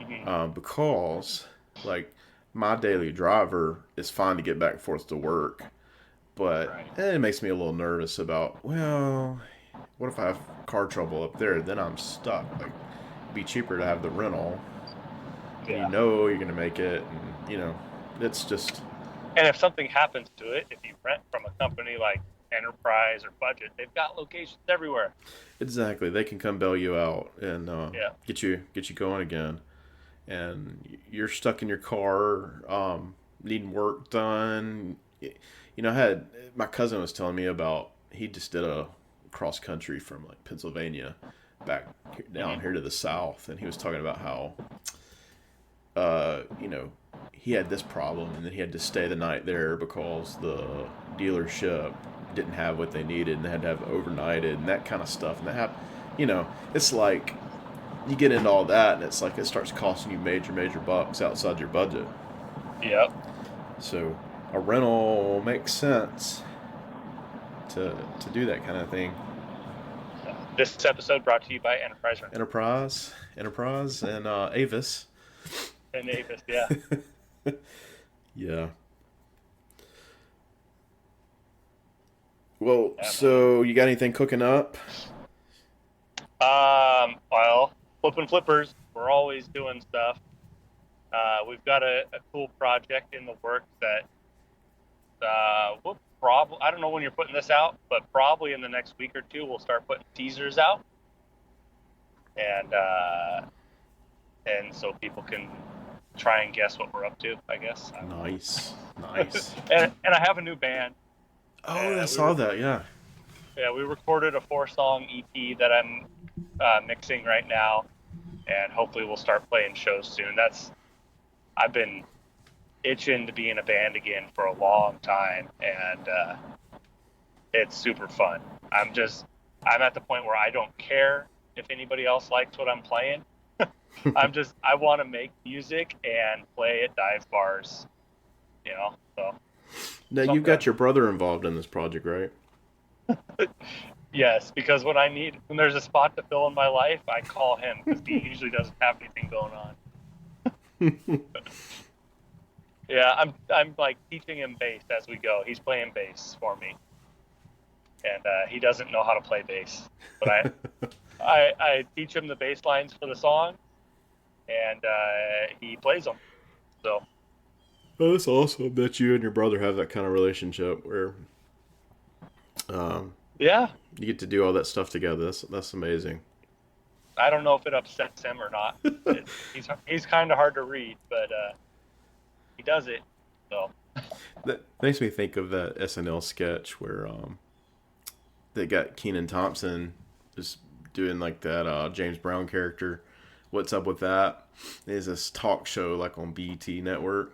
Hmm. because like my daily driver is fine to get back and forth to work, but Right. it makes me a little nervous about, well, what if I have car trouble up there? Then I'm stuck. Like, it'd be cheaper to have the rental, and Yeah. you're gonna make it, and it's just And if something happens to it, if you rent from a company like Enterprise or Budget, they've got locations everywhere. exactly, they can come bail you out and Yeah. get you going again, and you're stuck in your car, needing work done. I had my cousin was telling me about, he just did a cross country from like Pennsylvania back down Hmm. here to the south, and he was talking about how you know he had this problem, and then he had to stay the night there because the dealership didn't have what they needed, and they had to have overnighted and that kind of stuff. And it's like you get into all that, and it's like it starts costing you major bucks outside your budget. Yep. So a rental makes sense to do that kind of thing. This episode brought to you by Enterprise Rent Enterprise, and Avis. and Avis. Yeah. Yeah. Well, Yeah, man. so you got anything cooking up? Well, flipping flippers. We're always doing stuff. We've got a cool project in the works that we'll probably, I don't know when you're putting this out, but probably in the next week or two, we'll start putting teasers out. And so people can try and guess what we're up to, I guess. I don't Nice, know. nice. And I have a new band. Oh, I We saw were that. Yeah. Yeah, we recorded a 4-song EP that I'm mixing right now, and hopefully we'll start playing shows soon. I've been itching to be in a band again for a long time, and it's super fun. I'm at the point where I don't care if anybody else likes what I'm playing. I want to make music and play at dive bars, so Now that's what you've I'm got doing. your brother involved in this project, right? Yes, because when there's a spot to fill in my life, I call him because he usually doesn't have anything going on. Yeah, I'm like teaching him bass as we go. He's playing bass for me, and he doesn't know how to play bass, but I teach him the bass lines for the song, and he plays them. So Oh, that's awesome that you and your brother have that kind of relationship where um, yeah, you get to do all that stuff together. That's amazing. I don't know if it upsets him or not. He's kind of hard to read, but he does it. So That makes me think of that SNL sketch where they got Keenan Thompson just doing like that James Brown character. What's up with that? There's this talk show like on BET Network,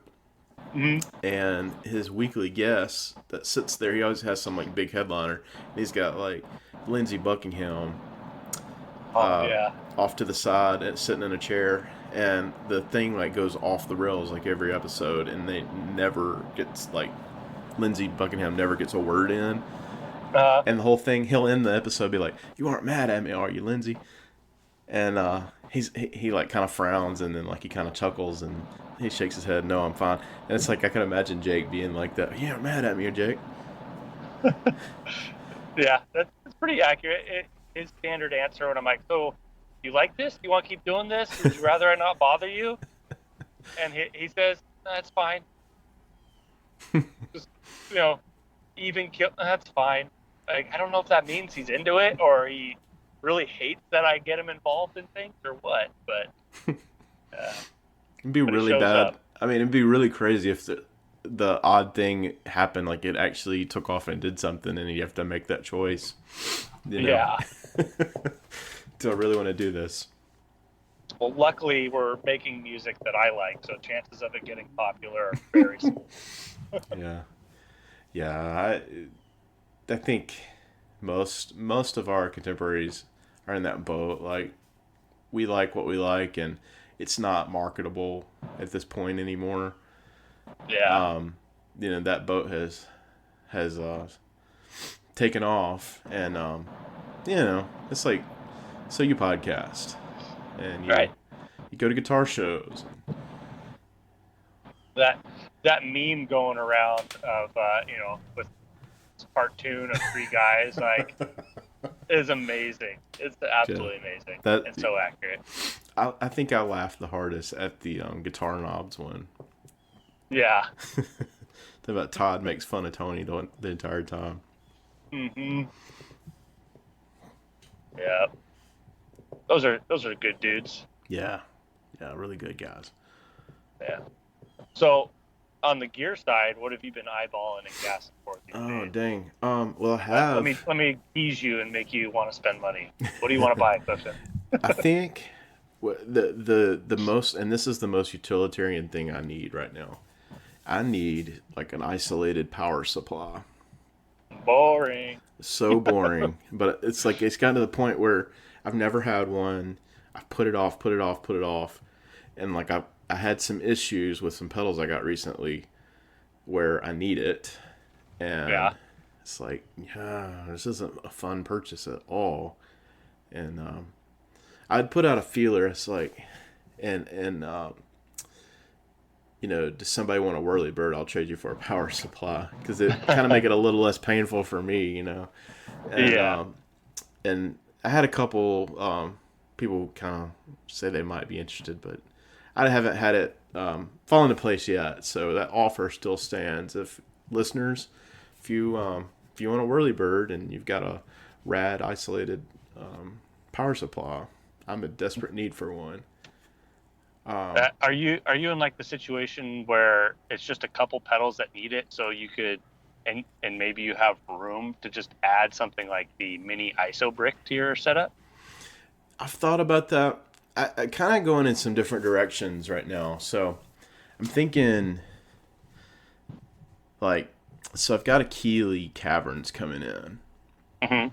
mhm. and his weekly guest that sits there, he always has some like big headliner. And he's got like Lindsey Buckingham, Oh yeah. off to the side and sitting in a chair, and the thing like goes off the rails like every episode, and they never gets like Lindsey Buckingham never gets a word in, Uh, and the whole thing he'll end the episode be like, "You aren't mad at me, are you, Lindsey?" And he like kind of frowns, and then like he kind of chuckles, and he shakes his head, "No, I'm fine." And it's like I can imagine Jake being like that. "You aren't mad at me, Jake." yeah, that's pretty accurate. His standard answer when I'm like, "So, you like this? You want to keep doing this? Would you rather I not bother you?" And he says, "That's fine. Just even kill. That's fine." Like I don't know if that means he's into it or he really hates that I get him involved in things or what, but It'd be he really shows bad. up. I mean, it'd be really crazy if the odd thing happened, like it actually took off and did something, and you have to make that choice. You know? Yeah. Do I really want to do this? Well, luckily we're making music that I like, so chances of it getting popular are very small. Yeah, yeah. I think most of our contemporaries are in that boat. Like we like what we like, and it's not marketable at this point anymore. Yeah. That boat has taken off, and it's like, so you podcast, and you Right. you go to guitar shows. That that meme going around of with this cartoon of three guys like is amazing. It's Yeah, absolutely amazing that and so accurate. I think I laughed the hardest at the guitar knobs one. Yeah. About Todd makes fun of Tony the entire time. Mhm. Yeah. Those are good dudes. Yeah, yeah, really good guys. Yeah. So on the gear side, what have you been eyeballing and gassing for these Oh days? dang. Well, I Let me have. let me tease you and make you want to spend money. What do you want to buy, Clifton? I think the most, and this is the most utilitarian thing I need right now. I need like an isolated power supply. Boring. So boring, but it's like it's gotten to the point where I've never had one. I've put it off, put it off, put it off, and like I had some issues with some pedals I got recently where I need it, and Yeah. it's like, yeah, this isn't a fun purchase at all. And I'd put out a feeler. It's like, does somebody want a whirly bird? I'll trade you for a power supply, because it kind of make it a little less painful for me. And Yeah. and I had a couple people kind of say they might be interested, but I haven't had it fall into place yet. So that offer still stands. If listeners, if you want a whirly bird and you've got a rad isolated power supply, I'm in desperate need for one. Are you in like the situation where it's just a couple pedals that need it, so you could and maybe you have room to just add something like the mini ISO brick to your setup? I've thought about that. I kind of going in some different directions right now. So I'm thinking like, so I've got a Keeley Caverns coming in, Mm-hmm.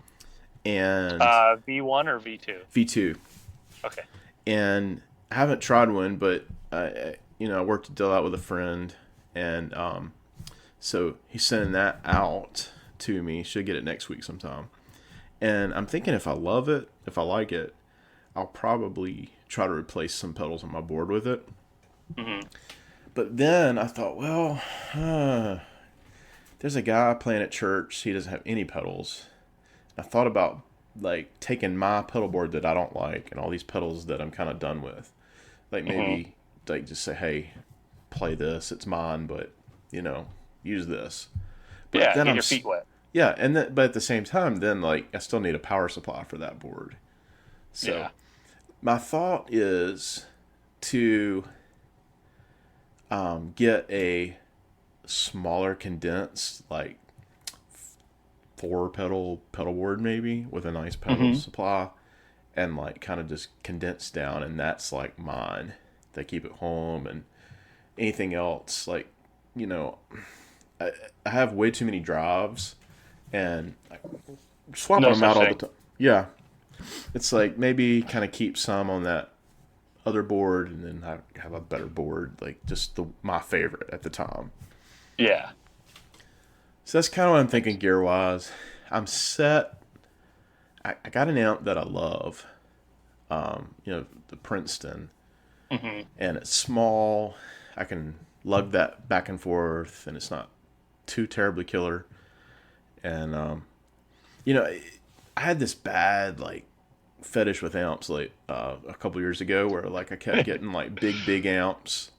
and V1 or V2? V2, Okay. and I haven't tried one, but I worked a deal out with a friend, and so he's sending that out to me. Should get it next week sometime. And I'm thinking if I love it, if I like it, I'll probably try to replace some pedals on my board with it. Mm-hmm. But then I thought, well, there's a guy playing at church. He doesn't have any pedals. I thought about like taking my pedal board that I don't like and all these pedals that I'm kind of done with. Like Mm-hmm. maybe like just say, hey, play this. It's mine, but use this. But Yeah, then get your feet wet. yeah, and then but at the same time, then like I still need a power supply for that board. So Yeah. my thought is to get a smaller condensed like four pedal board maybe with a nice pedal Mm-hmm. supply, and like kind of just condense down, and that's like mine. They keep it home, and anything else like you know I have way too many drives, and swapping No them such out all the thing. time. Yeah, it's like maybe kind of keep some on that other board, and then I have a better board, like just my favorite at the time. Yeah. So that's kind of what I'm thinking gear wise. I'm set. I got an amp that I love. The Princeton, Hmm. and it's small. I can lug that back and forth, and it's not too terribly killer. And you know, I had this bad like fetish with amps like a couple years ago, where like I kept getting like big amps.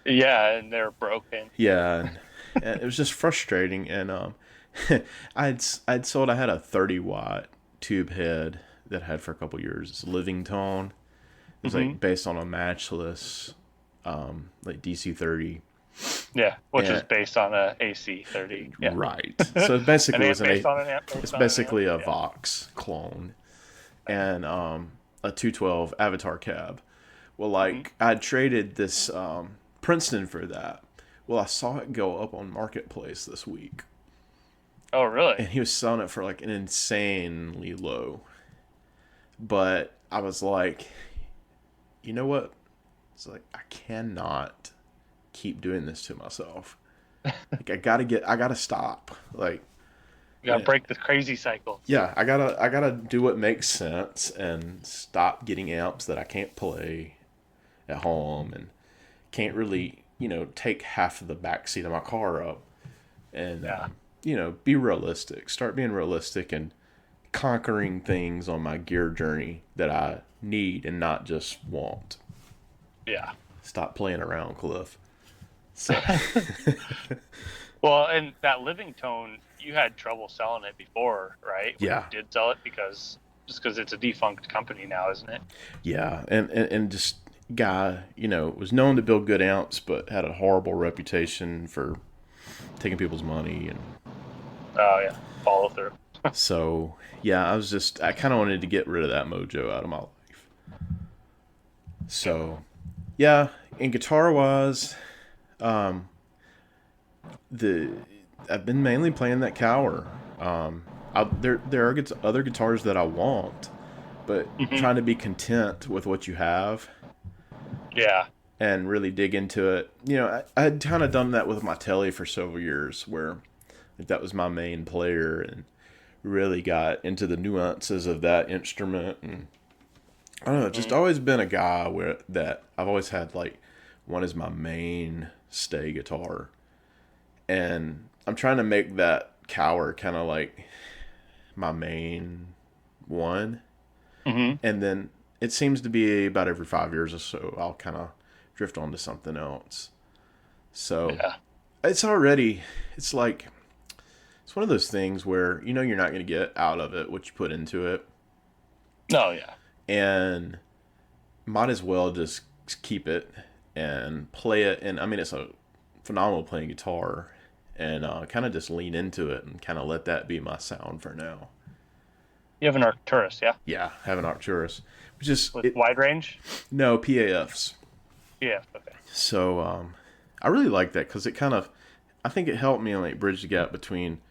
Yeah, and they're broken. Yeah, and it was just frustrating. And I'd sold. I had a 30-watt tube head that I had for a couple years. It's Living Tone. It was Hmm. like based on a matchless, like DC-30. Yeah, which is And based on a AC-30. Yeah. right, so An basically it was amp an based a. on an amp It's based on an amp. basically a Yeah. Vox clone, and a 212 Avatar cab. Well, Hmm. like I traded this Princeton for that. Well, I saw it go up on Marketplace this week, Oh, really? and he was selling it for like an insanely low. But I was like, you know what? It's like I cannot keep doing this to myself. Like I gotta stop. Like, You gotta break the crazy cycle. yeah, I gotta do what makes sense and stop getting amps that I can't play at home and can't really, take half of the back seat of my car up, and Yeah. be realistic. Start being realistic and conquering things on my gear journey that I need and not just want. Yeah. Stop playing around, Cliff. So Well, and that Living Tone, you had trouble selling it before, right? When you yeah, did sell it because it's a defunct company now, isn't it? yeah, and just guy, was known to build good amps, but had a horrible reputation for taking people's money, and Oh yeah, follow through. so yeah, I kind of wanted to get rid of that mojo out of my life. Yeah. So yeah, and guitar wise, um, the I've been mainly playing that Cower. There are other guitars that I want, but Hmm. trying to be content with what you have Yeah. and really dig into it. I had kind of done that with my telly for several years, where like, that was my main player, and really got into the nuances of that instrument. And I don't know, just Hmm. always been a guy where that I've always had like one is my main stay guitar, and I'm trying to make that Cower kind of like my main one. Hmm. And then it seems to be about every 5 years or so I'll kind of drift on to something else. So Yeah. it's already, it's like, it's one of those things where you're not going to get out of it what you put into it, No. Yeah. and might as well just keep it and play it. And I mean, it's a phenomenal playing guitar, and kind of just lean into it and kind of let that be my sound for now. You have an Arcturus, yeah, Yeah, have an Arcturus, which is with it. wide range. No PAFs. Yeah. Okay. So I really like that because it kind of, I think it helped me like bridge the gap between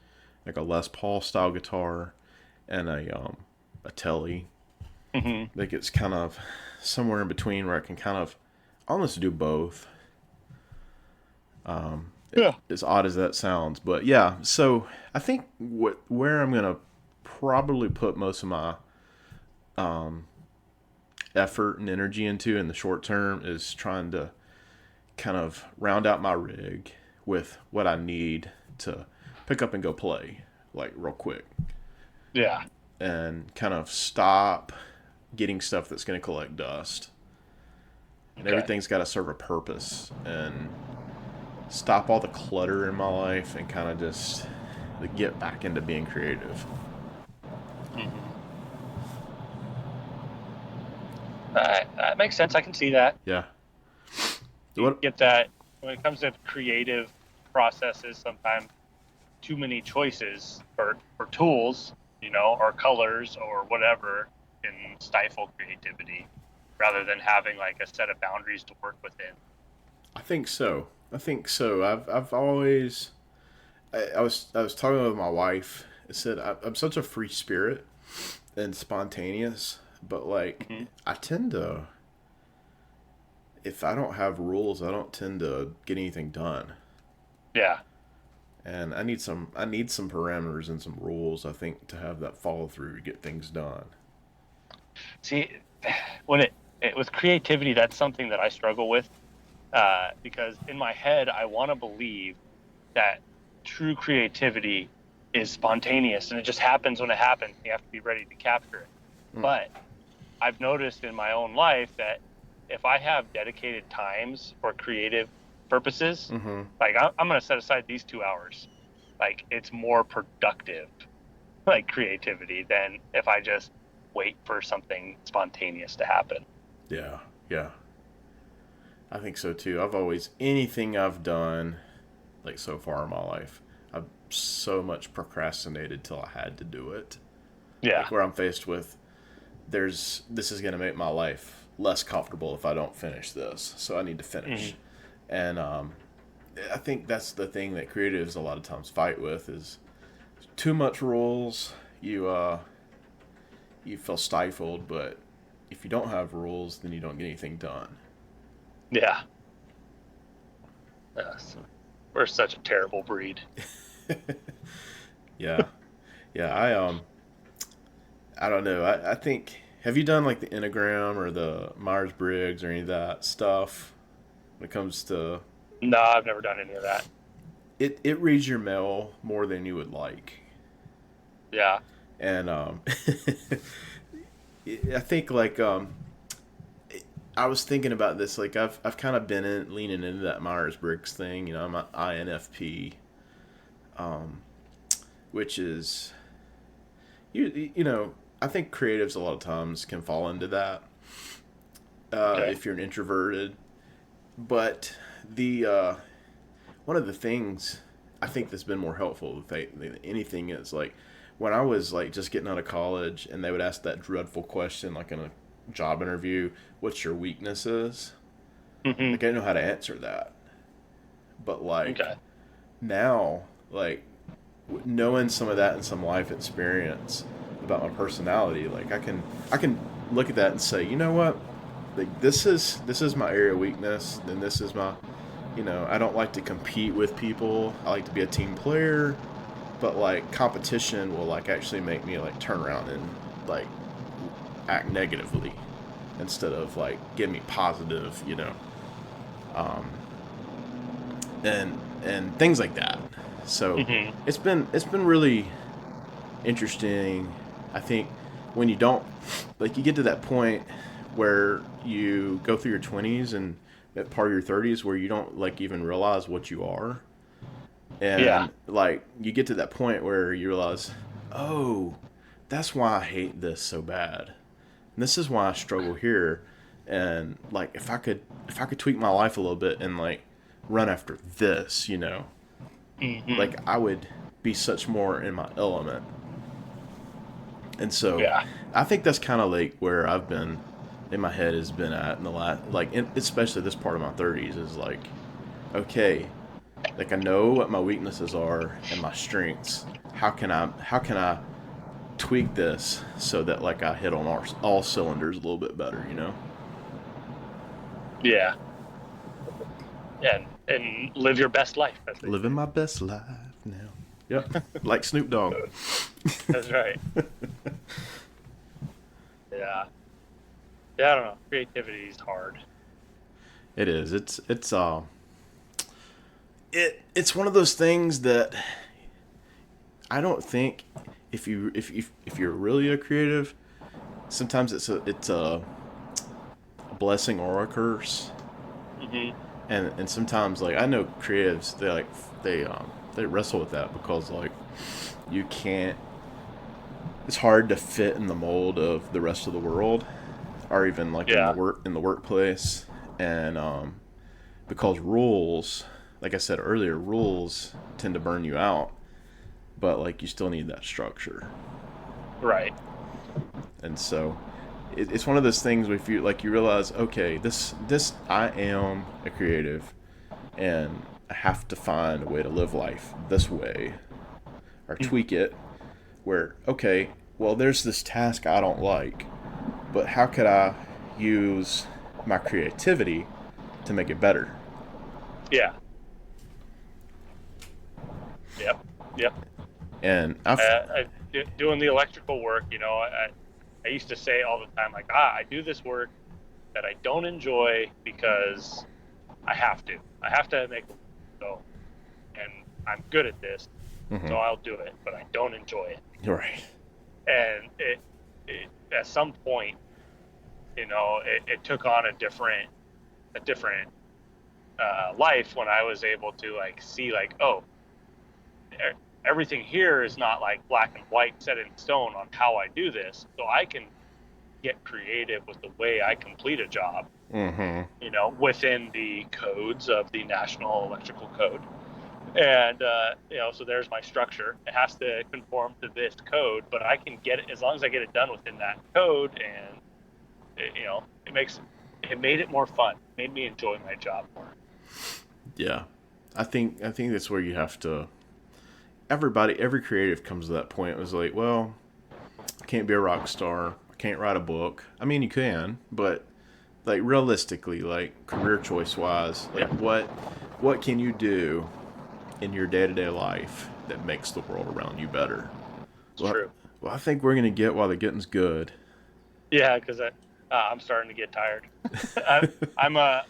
like a Les Paul style guitar and a Telly. Hmm. Like it's kind of somewhere in between where I can kind of almost do both. Yeah. As odd as that sounds, but yeah. So I think where I'm gonna probably put most of my effort and energy into in the short term is trying to kind of round out my rig with what I need to pick up and go play, like real quick, Yeah. and kind of stop getting stuff that's going to collect dust. And Okay. everything's got to serve a purpose, and stop all the clutter in my life and kind of just get back into being creative. Hmm. That makes sense. I can see that. Yeah. You What? get that when it comes to creative processes. Sometimes too many choices for tools, or colors or whatever, can stifle creativity rather than having like a set of boundaries to work within. I think so. I think so. I've always I was talking with my wife. I said I'm such a free spirit and spontaneous, but like Hmm. I tend to, if I don't have rules, I don't tend to get anything done. Yeah. And I need some parameters and some rules, I think, to have that follow through to get things done. See, when it with creativity, that's something that I struggle with, because in my head, I want to believe that true creativity is spontaneous and it just happens when it happens. You have to be ready to capture it. Mm. But I've noticed in my own life that if I have dedicated times for creative purposes, Mm-hmm. like I'm going to set aside these 2 hours, like it's more productive, like creativity, than if I just wait for something spontaneous to happen. Yeah, yeah. I think so too. Anything I've done, like so far in my life, I've so much procrastinated till I had to do it. Yeah. Like where I'm faced with, this is going to make my life less comfortable if I don't finish this. So I need to Hmm. finish. And I think that's the thing that creatives a lot of times fight with is too much rules. You feel stifled, but if you don't have rules, then you don't get anything done. Yeah. Yes. We're such a terrible breed. Yeah, yeah. I don't know. I think, have you done like the Enneagram or the Myers Briggs or any of that stuff when it comes to No, I've never done any of that. it? It reads your mail more than you would like, Yeah. and I think like I was thinking about this. Like I've kind of been leaning into that Myers Briggs thing. You know, I'm an INFP, um, which is you know, I think creatives a lot of times can fall into that Okay. if you're an introverted. But the one of the things I think that's been more helpful than anything is like when I was like just getting out of college and they would ask that dreadful question like in a job interview, "What's your weaknesses?" Hmm. Like I didn't know how to answer that, but like Okay. now, like knowing some of that and some life experience about my personality, like I can look at that and say, you know what, like this is my area of weakness, and this is my, you know, I don't like to compete with people. I like to be a team player, but like competition will like actually make me like turn around and like act negatively instead of like give me positive, you know, um, and things like that. So Hmm. it's been really interesting. I think when you don't like you get to that point where you go through your 20s and that part of your 30s where you don't like even realize what you are, Yeah. and like you get to that point where you realize, oh, that's why I hate this so bad, and this is why I struggle here, and like if I could tweak my life a little bit and like run after this, you know, Hmm. like I would be such more in my element. And so Yeah. I think that's kind of like where I've been in my head has been at in the last, like, especially this part of my 30s is like, okay, like I know what my weaknesses are and my strengths. How can I tweak this so that like I hit on all cylinders a little bit better, you know? Yeah. And live your best life, as they Living say. my best life now. Yep. Like Snoop Dogg. That's right. Yeah. Yeah. I don't know. Creativity is hard. It is. It's one of those things that I don't think if you're really a creative, sometimes it's a blessing or a curse, Hmm. and sometimes like I know creatives they wrestle with that because like you can't. It's hard to fit in the mold of the rest of the world, or even like Yeah. in the workplace, and because rules, like I said earlier, rules tend to burn you out, but like you still need that structure. Right. And so it's one of those things where if you like you realize, okay, this I am a creative, and I have to find a way to live life this way or Mhm. tweak it. Where okay, well, there's this task I don't like, but how could I use my creativity to make it better? Yeah. Yep. Yep. And I've, Doing the electrical work, I used to say all the time, like, I do this work that I don't enjoy because I have to. I have to make it so, and I'm good at this, so mhm, I'll do it, but I don't enjoy it. right. And it at some point, it took on a different life when I was able to like see like, oh, everything here is not like black and white set in stone on how I do this, so I can get creative with the way I complete a job, Mm-hmm. within the codes of the National Electrical Code. And, so there's my structure. It has to conform to this code, but I can get it as long as I get it done within that code. And, it made it more fun, it made me enjoy my job more. Yeah, I think that's where you have to. Every creative comes to that point. It was like, well, I can't be a rock star. I can't write a book. I mean, you can, but like realistically, like career choice wise, like Yeah, what can you do in your day to day life that makes the world around you better? it's Well, true. well, I think we're gonna get while the getting's good. Yeah, because I'm starting to get tired. I, I'm a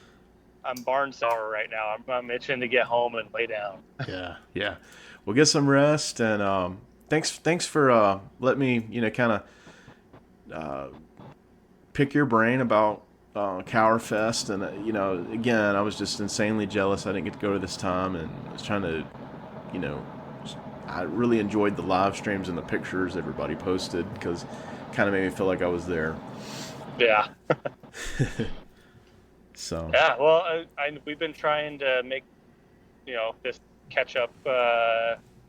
I'm barn sour right now. I'm itching to get home and lay down. Yeah, yeah. We'll get some rest, and thanks for letting me kind of pick your brain about Kauerfest, and again, I was just insanely jealous I didn't get to go to this time, and I was trying to, you know, I really enjoyed the live streams and the pictures everybody posted because kind of made me feel like I was there. Yeah. So Yeah, well, we've been trying to make this catch up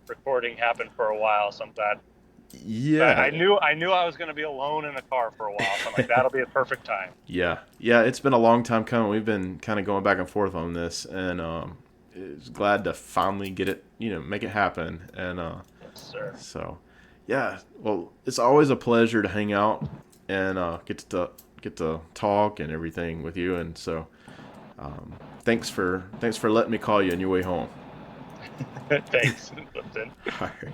recording happen for a while. So I'm glad. I yeah, knew I was going to be alone in a car for a while. So I'm like, that'll be a perfect time. yeah, yeah. It's been a long time coming. We've been kind of going back and forth on this, and it's glad to finally get it, make it happen. And Yes, sir. so, yeah. Well, it's always a pleasure to hang out and get to talk and everything with you. And so, thanks for letting me call you on your way home. Thanks, Lipton. All right.